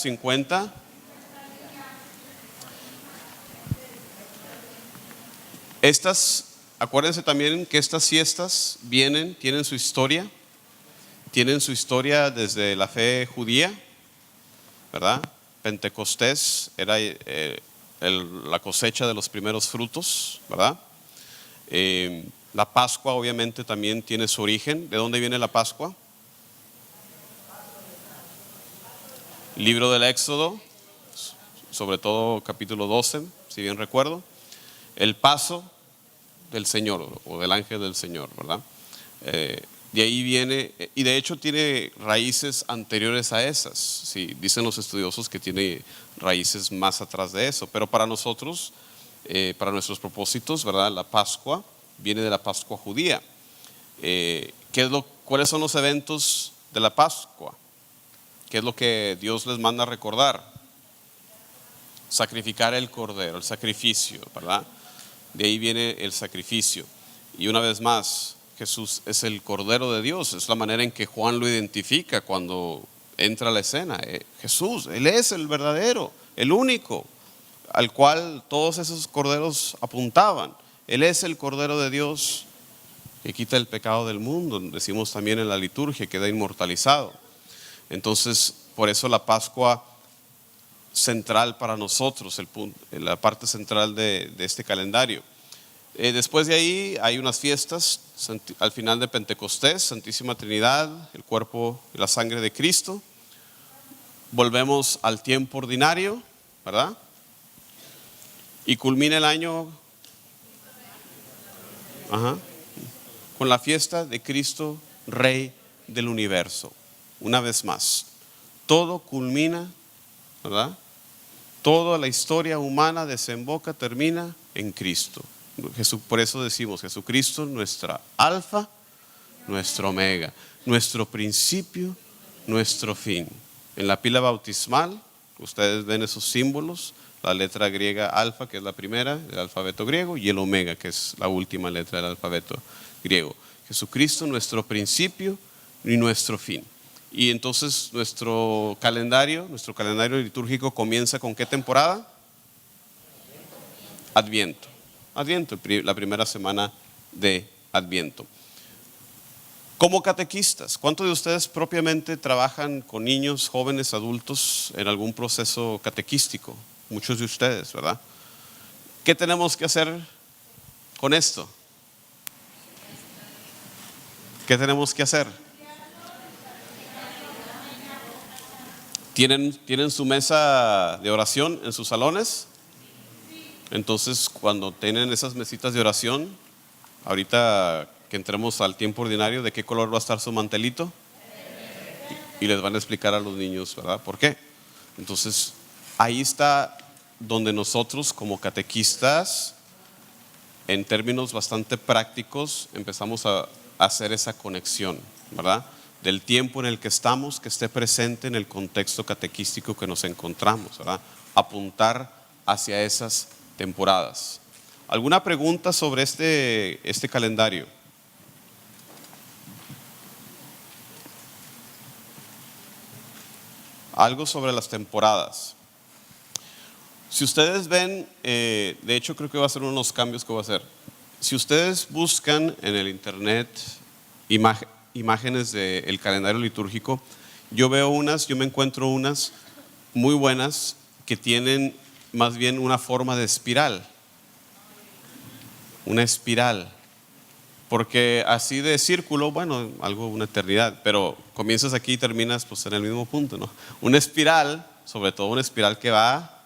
S2: Acuérdense también que estas fiestas tienen su historia desde la fe judía, ¿verdad? Pentecostés era la cosecha de los primeros frutos, ¿verdad? La Pascua obviamente también tiene su origen. ¿De dónde viene la Pascua? Libro del Éxodo, sobre todo capítulo 12, si bien recuerdo. El paso del Señor o del ángel del Señor, ¿verdad? De ahí viene, y de hecho tiene raíces anteriores a esas. Sí, dicen los estudiosos que tiene raíces más atrás de eso, pero para nosotros, para nuestros propósitos, ¿verdad? La Pascua viene de la Pascua judía. ¿Cuáles son los eventos de la Pascua? ¿Qué es lo que Dios les manda a recordar? Sacrificar el cordero, el sacrificio, ¿verdad? De ahí viene el sacrificio. Y una vez más, Jesús es el Cordero de Dios. Es la manera en que Juan lo identifica cuando entra a la escena. Jesús, Él es el verdadero, el único, al cual todos esos corderos apuntaban. Él es el Cordero de Dios que quita el pecado del mundo. Decimos también en la liturgia, queda inmortalizado. Entonces, por eso la Pascua central para nosotros, la parte central de este calendario. Después de ahí hay unas fiestas, al final de Pentecostés, Santísima Trinidad, el cuerpo y la sangre de Cristo. Volvemos al tiempo ordinario, ¿verdad? Y culmina el año con la fiesta de Cristo, Rey del universo. Una vez más, todo culmina, ¿verdad? Toda la historia humana desemboca, termina en Cristo. Por eso decimos Jesucristo, nuestra alfa, nuestro omega, nuestro principio, nuestro fin. En la pila bautismal, ustedes ven esos símbolos, la letra griega alfa, que es la primera del alfabeto griego, y el omega, que es la última letra del alfabeto griego. Jesucristo, nuestro principio y nuestro fin. Y entonces nuestro calendario litúrgico comienza ¿con qué temporada? Adviento. Adviento, la primera semana de Adviento. Como catequistas, ¿cuántos de ustedes propiamente trabajan con niños, jóvenes, adultos en algún proceso catequístico? Muchos de ustedes, ¿verdad? ¿Qué tenemos que hacer con esto? ¿Qué tenemos que hacer? ¿Tienen su mesa de oración en sus salones? Entonces, cuando tienen esas mesitas de oración, ahorita que entremos al tiempo ordinario, ¿de qué color va a estar su mantelito? Y les van a explicar a los niños, ¿verdad? ¿Por qué? Entonces, ahí está donde nosotros como catequistas, en términos bastante prácticos, empezamos a hacer esa conexión, ¿verdad? Del tiempo en el que estamos, que esté presente en el contexto catequístico que nos encontramos, ¿verdad? Apuntar hacia esas temporadas. ¿Alguna pregunta sobre este calendario? Algo sobre las temporadas. Si ustedes ven, de hecho creo que va a ser unos cambios que voy a hacer. Si ustedes buscan en el internet imágenes del calendario litúrgico, yo me encuentro unas muy buenas que tienen más bien una forma de espiral. Una espiral. Porque así de círculo, bueno, una eternidad, pero comienzas aquí y terminas pues en el mismo punto, ¿no? Una espiral, sobre todo una espiral que va,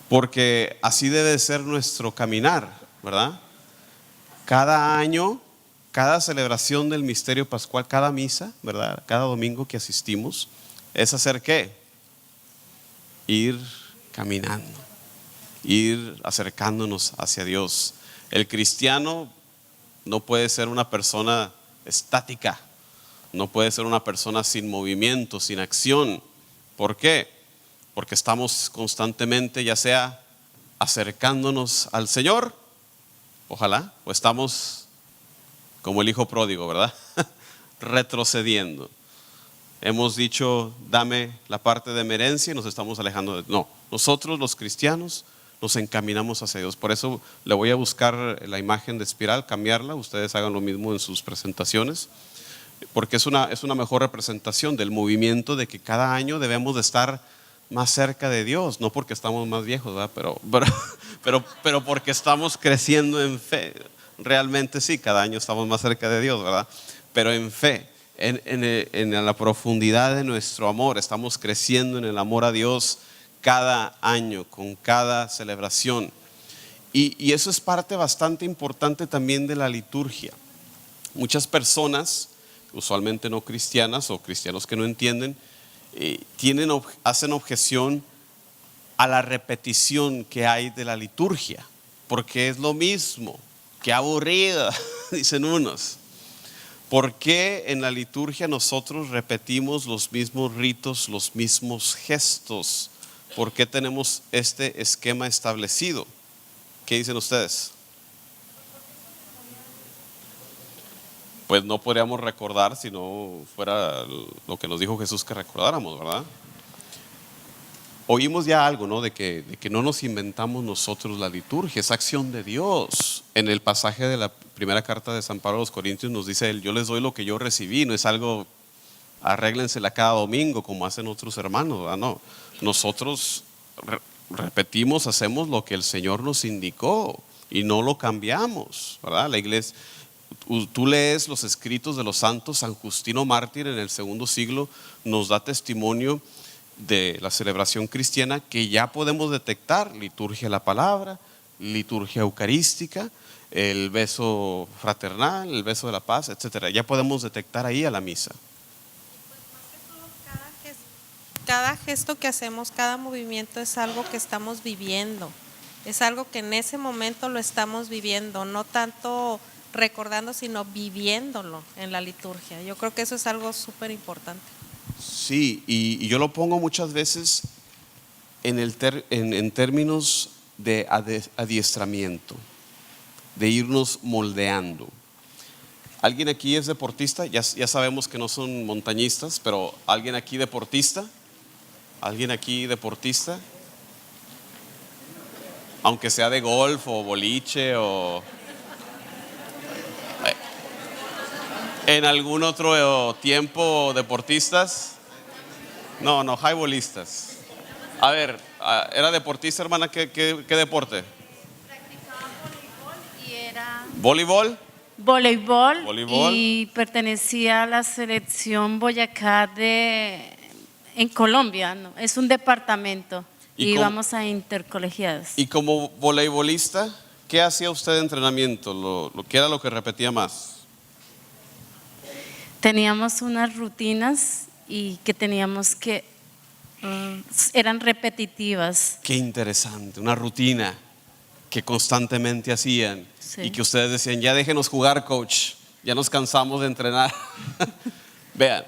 S2: porque así debe ser nuestro caminar, ¿verdad? Cada año, cada celebración del misterio pascual, cada misa, ¿verdad? Cada domingo que asistimos, es hacer ¿qué? Ir caminando, ir acercándonos hacia Dios. El cristiano no puede ser una persona estática, no puede ser una persona sin movimiento, sin acción. ¿Por qué? Porque estamos constantemente, ya sea acercándonos al Señor, ojalá, o estamos como el hijo pródigo, ¿verdad? Retrocediendo. Hemos dicho, dame la parte de mi herencia y nos estamos alejando de... No, nosotros los cristianos nos encaminamos hacia Dios. Por eso le voy a buscar la imagen de espiral, cambiarla. Ustedes hagan lo mismo en sus presentaciones, porque es una mejor representación del movimiento de que cada año debemos de estar más cerca de Dios, no porque estamos más viejos, ¿verdad? Pero porque estamos creciendo en fe. Realmente sí, cada año estamos más cerca de Dios, ¿verdad? Pero en fe, en la profundidad de nuestro amor, estamos creciendo en el amor a Dios cada año, con cada celebración. Y eso es parte bastante importante también de la liturgia. Muchas personas, usualmente no cristianas o cristianos que no entienden, hacen objeción a la repetición que hay de la liturgia, porque es lo mismo, qué aburrida, dicen unos. ¿Por qué en la liturgia nosotros repetimos los mismos ritos, los mismos gestos? ¿Por qué tenemos este esquema establecido? ¿Qué dicen ustedes? Pues no podríamos recordar si no fuera lo que nos dijo Jesús que recordáramos, ¿verdad? Oímos ya algo, ¿no? De que no nos inventamos nosotros la liturgia, es acción de Dios. En el pasaje de la primera carta de San Pablo a los Corintios nos dice él, yo les doy lo que yo recibí, no es algo, arréglensela cada domingo como hacen otros hermanos, ¿verdad? No, nosotros repetimos, hacemos lo que el Señor nos indicó y no lo cambiamos, ¿verdad? La iglesia, tú lees los escritos de los santos, San Justino Mártir en el segundo siglo nos da testimonio de la celebración cristiana que ya podemos detectar, liturgia de la palabra, liturgia eucarística, el beso fraternal, el beso de la paz, etcétera. Ya podemos detectar ahí a la misa.
S3: cada gesto que hacemos, cada movimiento es algo que estamos viviendo. Es algo que en ese momento lo estamos viviendo, no tanto recordando, sino viviéndolo en la liturgia. Yo creo que eso es algo súper importante.
S2: Sí, y yo lo pongo muchas veces en términos de adiestramiento, de irnos moldeando. ¿Alguien aquí es deportista? Ya sabemos que no son montañistas, pero ¿alguien aquí deportista? ¿Alguien aquí deportista? Aunque sea de golf o boliche o en algún otro tiempo deportistas. No, highballistas. A ver, ¿era deportista, hermana? ¿Qué deporte?
S4: Practicaba voleibol y era...
S2: ¿Voleibol?
S4: Voleibol y pertenecía a la selección Boyacá en Colombia, ¿no? Es un departamento y vamos a intercolegiados.
S2: Y como voleibolista, ¿qué hacía usted de entrenamiento? ¿Qué era lo que repetía más?
S4: Teníamos unas rutinas y que teníamos que eran repetitivas.
S2: Qué interesante, una rutina que constantemente hacían.
S4: Sí.
S2: Y que ustedes decían, ya déjenos jugar, coach, ya nos cansamos de entrenar. Vean,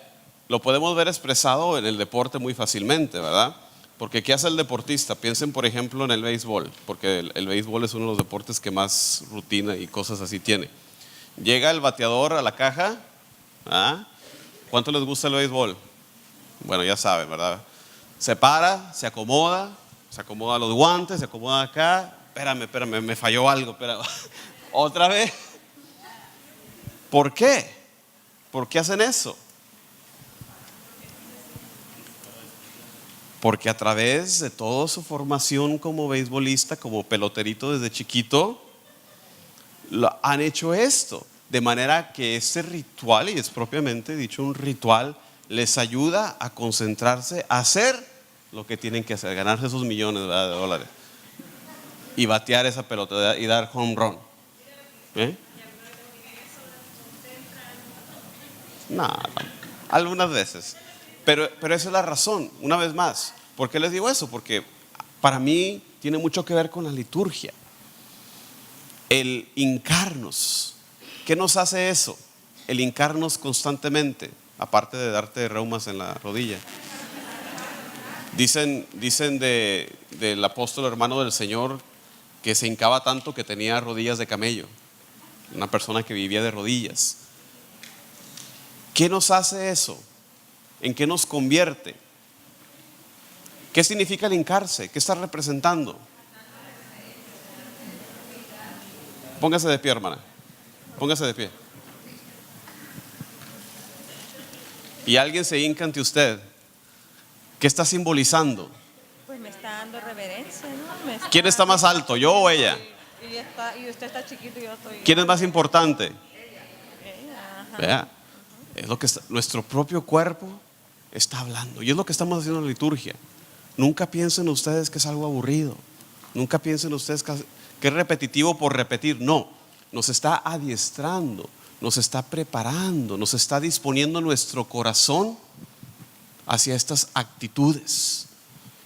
S2: lo podemos ver expresado en el deporte muy fácilmente, ¿verdad? Porque ¿qué hace el deportista? Piensen, por ejemplo, en el béisbol, porque el béisbol es uno de los deportes que más rutina y cosas así tiene. Llega el bateador a la caja, ¿ah? ¿Cuánto les gusta el béisbol? Bueno, ya saben, ¿verdad? Se para, se acomoda los guantes, se acomoda acá. Espérame, me falló algo, espérame. Otra vez. ¿Por qué? ¿Por qué hacen eso? Porque a través de toda su formación como beisbolista, como peloterito desde chiquito, han hecho esto. De manera que este ritual, y es propiamente dicho un ritual, les ayuda a concentrarse, a hacer lo que tienen que hacer, ganarse esos millones, ¿verdad?, de dólares. Y batear esa pelota y dar home run. No, algunas veces. Pero esa es la razón, una vez más. ¿Por qué les digo eso? Porque para mí tiene mucho que ver con la liturgia. El hincarnos. ¿Qué nos hace eso? El hincarnos constantemente, aparte de darte reumas en la rodilla. Dicen del apóstol hermano del Señor que se hincaba tanto que tenía rodillas de camello. Una persona que vivía de rodillas. ¿Qué nos hace eso? ¿En qué nos convierte? ¿Qué significa el hincarse? ¿Qué está representando? Póngase de pie, hermana. Póngase de pie. Y alguien se hinca ante usted. ¿Qué está simbolizando?
S8: Pues me está dando reverencia, ¿no?
S2: ¿Quién está más alto, yo o ella?
S8: Y usted está chiquito y yo estoy...
S2: ¿Quién es más importante?
S8: Ella, ajá.
S2: Vea, es lo que nuestro propio cuerpo está hablando. Y es lo que estamos haciendo en la liturgia. Nunca piensen ustedes que es algo aburrido. Nunca piensen ustedes que es repetitivo por repetir. No, nos está adiestrando, nos está preparando, nos está disponiendo nuestro corazón hacia estas actitudes.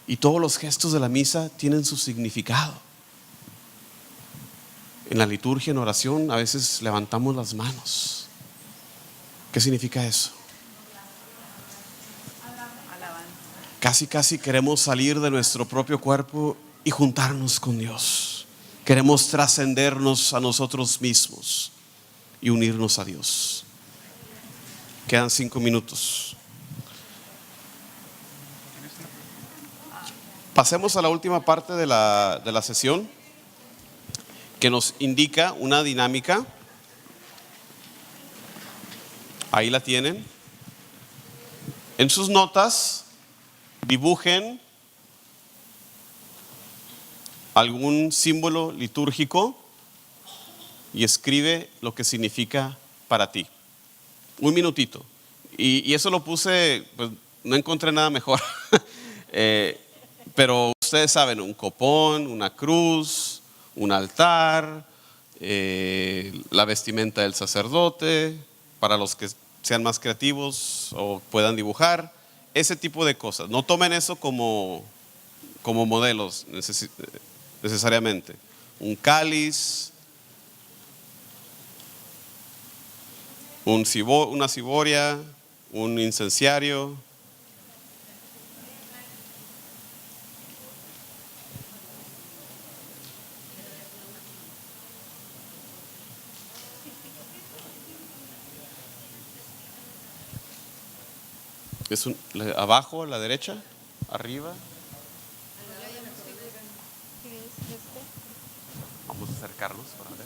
S2: Y todos los gestos de la misa tienen su significado. En la liturgia, en oración, a veces levantamos las manos. ¿Qué significa eso? Casi queremos salir de nuestro propio cuerpo y juntarnos con Dios. Queremos trascendernos a nosotros mismos y unirnos a Dios. Quedan 5 minutos. Pasemos a la última parte de la sesión, que nos indica una dinámica. Ahí la tienen. En sus notas dibujen algún símbolo litúrgico y escribe lo que significa para ti. 1 minutito. Y eso lo puse, pues no encontré nada mejor. Pero ustedes saben, un copón, una cruz, un altar, la vestimenta del sacerdote, para los que sean más creativos o puedan dibujar, ese tipo de cosas. No tomen eso como modelos necesariamente. Un cáliz, una ciboria, un incenciario. Abajo, a la derecha, arriba. Vamos a acercarnos para ver.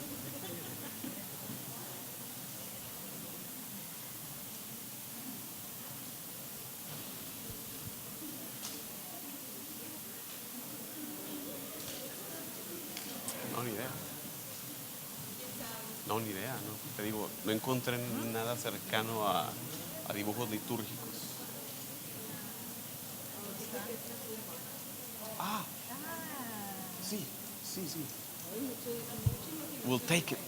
S2: No, ni idea, no. Te digo, no encontré nada cercano a dibujos litúrgicos. Sí. We'll take it,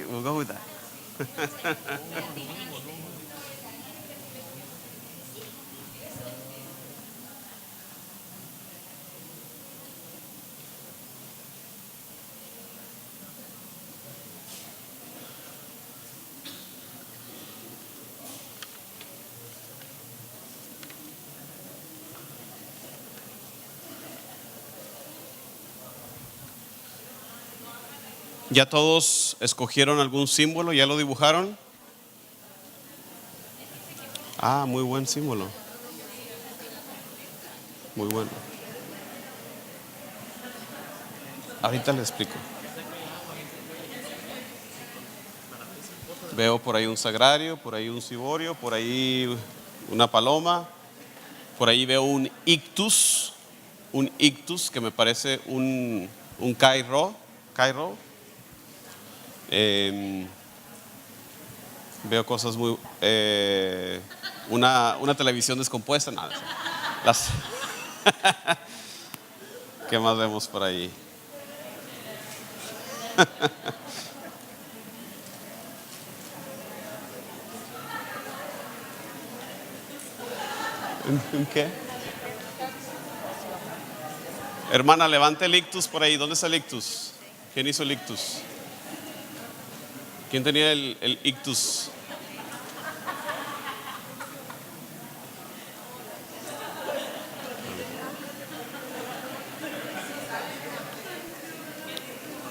S2: we'll go with that. ¿Ya todos escogieron algún símbolo? ¿Ya lo dibujaron? Muy buen símbolo. Muy bueno. Ahorita les explico. Veo por ahí un sagrario, por ahí un ciborio, por ahí una paloma, por ahí veo un ictus que me parece un cairo. Veo cosas muy una televisión descompuesta, nada. ¿Qué más vemos por ahí? ¿Un qué? Hermana, levante el ictus por ahí. ¿Dónde está el ictus? ¿Quién hizo el ictus? ¿Quién tenía el ictus?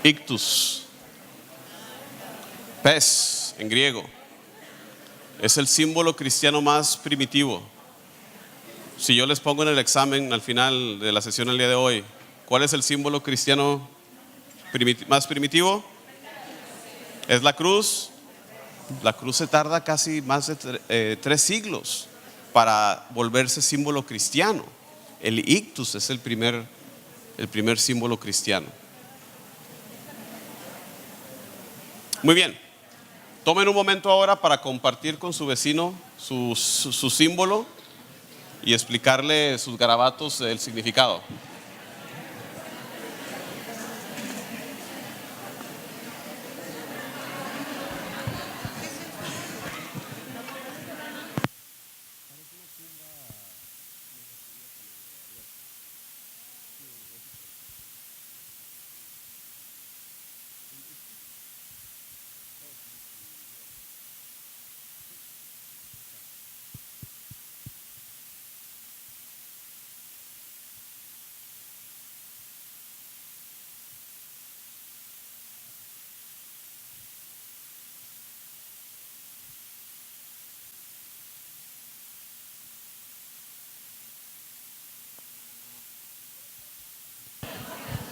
S2: Ictus, pez en griego, es el símbolo cristiano más primitivo. Si yo les pongo en el examen al final de la sesión el día de hoy, ¿cuál es el símbolo cristiano más primitivo? Es la cruz. La cruz se tarda casi más de 3 siglos para volverse símbolo cristiano. El ictus es el primer símbolo cristiano. Muy bien, tomen un momento ahora para compartir con su vecino su símbolo y explicarle sus garabatos el significado.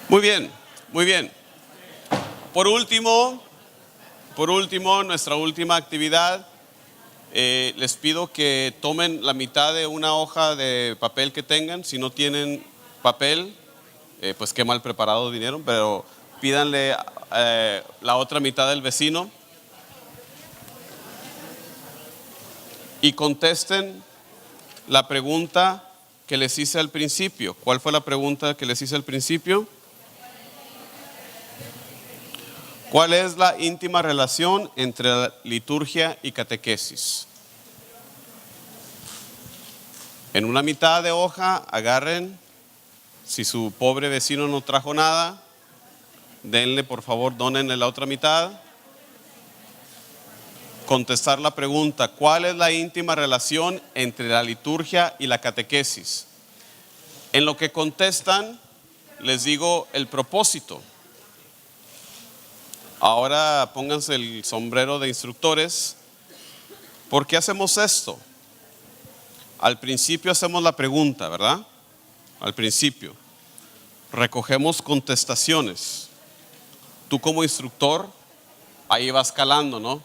S2: Muy bien, muy bien. Por último, nuestra última actividad, les pido que tomen la mitad de una hoja de papel que tengan. Si no tienen papel, pues qué mal preparado vinieron, pero pídanle la otra mitad del vecino y contesten la pregunta que les hice al principio. ¿Cuál fue la pregunta que les hice al principio? ¿Cuál es la íntima relación entre la liturgia y catequesis? En una mitad de hoja agarren, si su pobre vecino no trajo nada, denle, por favor, dónenle la otra mitad. Contestar la pregunta: ¿cuál es la íntima relación entre la liturgia y la catequesis? En lo que contestan, les digo el propósito. Ahora pónganse el sombrero de instructores. ¿Por qué hacemos esto? Al principio hacemos la pregunta, ¿verdad? Al principio. Recogemos contestaciones. Tú como instructor, ahí vas calando, ¿no?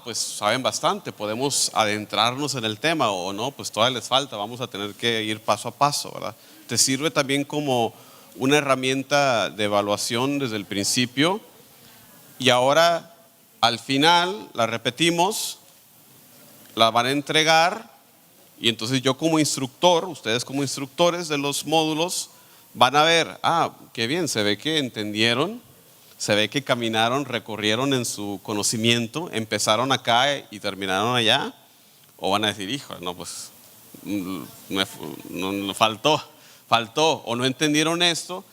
S2: Pues saben bastante, podemos adentrarnos en el tema, o no, pues todavía les falta, vamos a tener que ir paso a paso, ¿verdad? Te sirve también como una herramienta de evaluación desde el principio, y ahora al final la repetimos, la van a entregar, y entonces yo como instructor, ustedes como instructores de los módulos, van a ver, qué bien, se ve que entendieron. Se ve que caminaron, recorrieron en su conocimiento, empezaron acá y terminaron allá. O van a decir, hijo, no, pues no faltó, o no entendieron esto.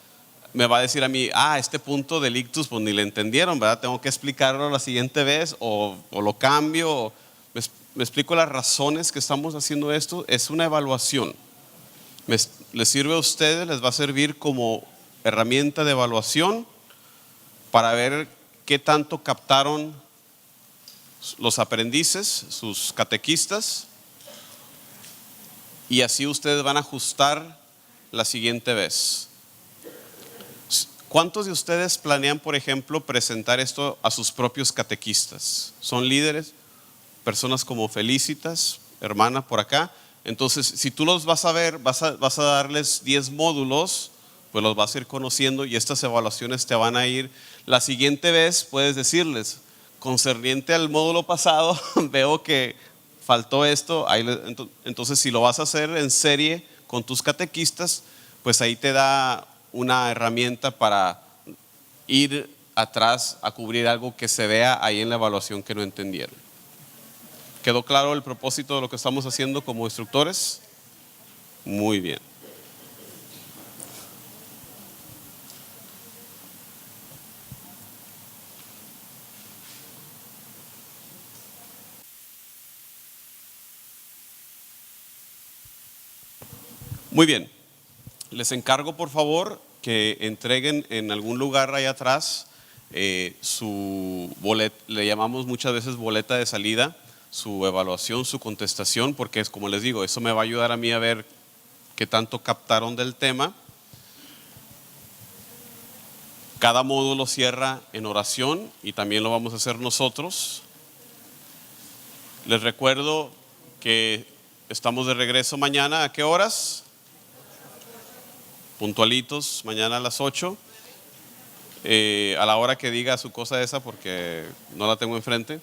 S2: Me va a decir a mí, este punto del ictus, pues ni le entendieron, ¿verdad? Tengo que explicarlo la siguiente vez, o lo cambio. Me explico las razones que estamos haciendo esto. Es una evaluación. Les sirve a ustedes, les va a servir como herramienta de evaluación para ver qué tanto captaron los aprendices, sus catequistas, y así ustedes van a ajustar la siguiente vez. ¿Cuántos de ustedes planean, por ejemplo, presentar esto a sus propios catequistas? ¿Son líderes? Personas como Felicitas, hermana por acá. Entonces, si tú los vas a ver, vas a darles 10 módulos, pues los vas a ir conociendo y estas evaluaciones te van a ir. La siguiente vez puedes decirles, concerniente al módulo pasado, veo que faltó esto. Entonces, si lo vas a hacer en serie con tus catequistas, pues ahí te da una herramienta para ir atrás a cubrir algo que se vea ahí en la evaluación que no entendieron. ¿Quedó claro el propósito de lo que estamos haciendo como instructores? Muy bien. Muy bien, les encargo por favor que entreguen en algún lugar ahí atrás su boleta, le llamamos muchas veces boleta de salida, su evaluación, su contestación, porque es como les digo, eso me va a ayudar a mí a ver qué tanto captaron del tema. Cada módulo cierra en oración y también lo vamos a hacer nosotros. Les recuerdo que estamos de regreso mañana. ¿A qué horas? Puntualitos, mañana a las 8. A la hora que diga su cosa esa, porque no la tengo enfrente.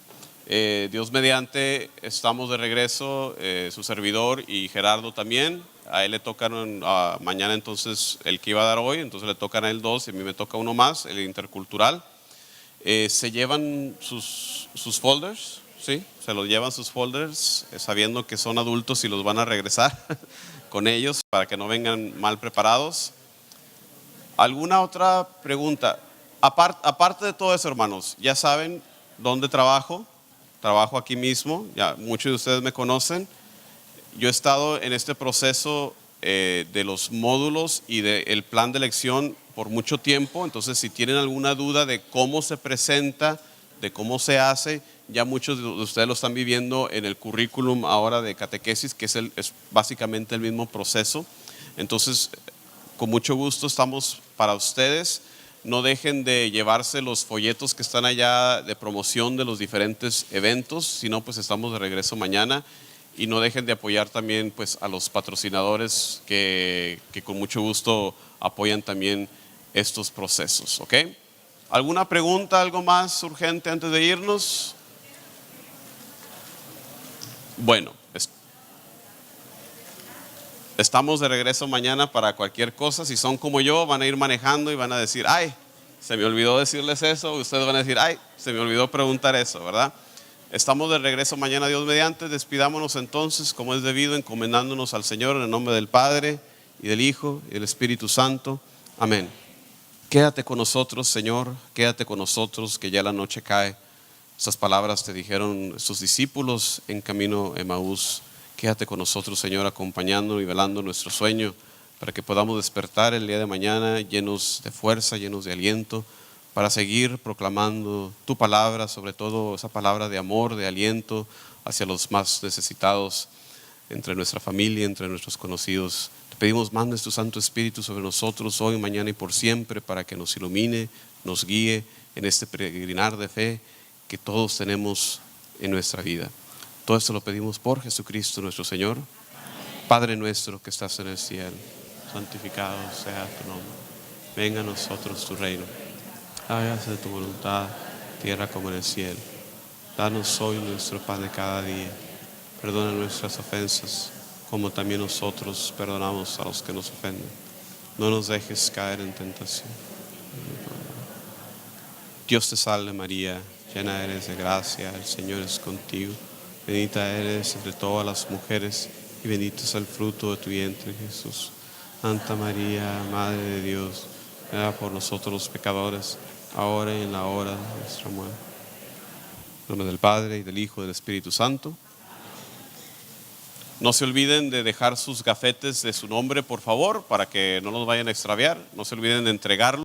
S2: Dios mediante, estamos de regreso, su servidor y Gerardo también. A él le tocan mañana entonces el que iba a dar hoy, entonces le tocan a él 2 y a mí me toca uno más, el intercultural. Se llevan sus folders, ¿sí? Se los llevan sus folders sabiendo que son adultos y los van a regresar con ellos para que no vengan mal preparados. ¿Alguna otra pregunta? Aparte de todo eso, hermanos, ya saben dónde trabajo aquí mismo, ya muchos de ustedes me conocen. Yo he estado en este proceso de los módulos y del plan de lección por mucho tiempo, entonces si tienen alguna duda de cómo se presenta, de cómo se hace, ya muchos de ustedes lo están viviendo en el currículum ahora de catequesis, que es básicamente el mismo proceso. Entonces, con mucho gusto estamos para ustedes. No dejen de llevarse los folletos que están allá de promoción de los diferentes eventos, si no, pues estamos de regreso mañana. Y no dejen de apoyar también pues, a los patrocinadores que con mucho gusto apoyan también estos procesos. ¿Ok? ¿Alguna pregunta, algo más urgente antes de irnos? Bueno, estamos de regreso mañana para cualquier cosa. Si son como yo, van a ir manejando y van a decir, ay, se me olvidó decirles eso. Ustedes van a decir, ay, se me olvidó preguntar eso, ¿verdad? Estamos de regreso mañana, Dios mediante. Despidámonos entonces, como es debido, encomendándonos al Señor en el nombre del Padre, y del Hijo, y del Espíritu Santo. Amén. Quédate con nosotros, Señor, quédate con nosotros, que ya la noche cae. Estas palabras te dijeron sus discípulos en camino a Emaús. Quédate con nosotros, Señor, acompañando y velando nuestro sueño, para que podamos despertar el día de mañana llenos de fuerza, llenos de aliento, para seguir proclamando tu palabra, sobre todo esa palabra de amor, de aliento hacia los más necesitados entre nuestra familia, entre nuestros conocidos. Te pedimos, mandes tu Santo Espíritu sobre nosotros hoy, mañana y por siempre, para que nos ilumine, nos guíe en este peregrinar de fe que todos tenemos en nuestra vida. Todo esto lo pedimos por Jesucristo nuestro Señor. Padre nuestro que estás en el cielo, santificado sea tu nombre. Venga a nosotros tu reino. Hágase tu voluntad, tierra como en el cielo. Danos hoy nuestro pan de cada día. Perdona nuestras ofensas, como también nosotros perdonamos a los que nos ofenden. No nos dejes caer en tentación. Dios te salve María, llena eres de gracia, el Señor es contigo. Bendita eres entre todas las mujeres y bendito es el fruto de tu vientre, Jesús. Santa María, Madre de Dios, ruega por nosotros los pecadores, ahora y en la hora de nuestra muerte. En nombre del Padre, y del Hijo, y del Espíritu Santo. No se olviden de dejar sus gafetes de su nombre, por favor, para que no los vayan a extraviar. No se olviden de entregarlos.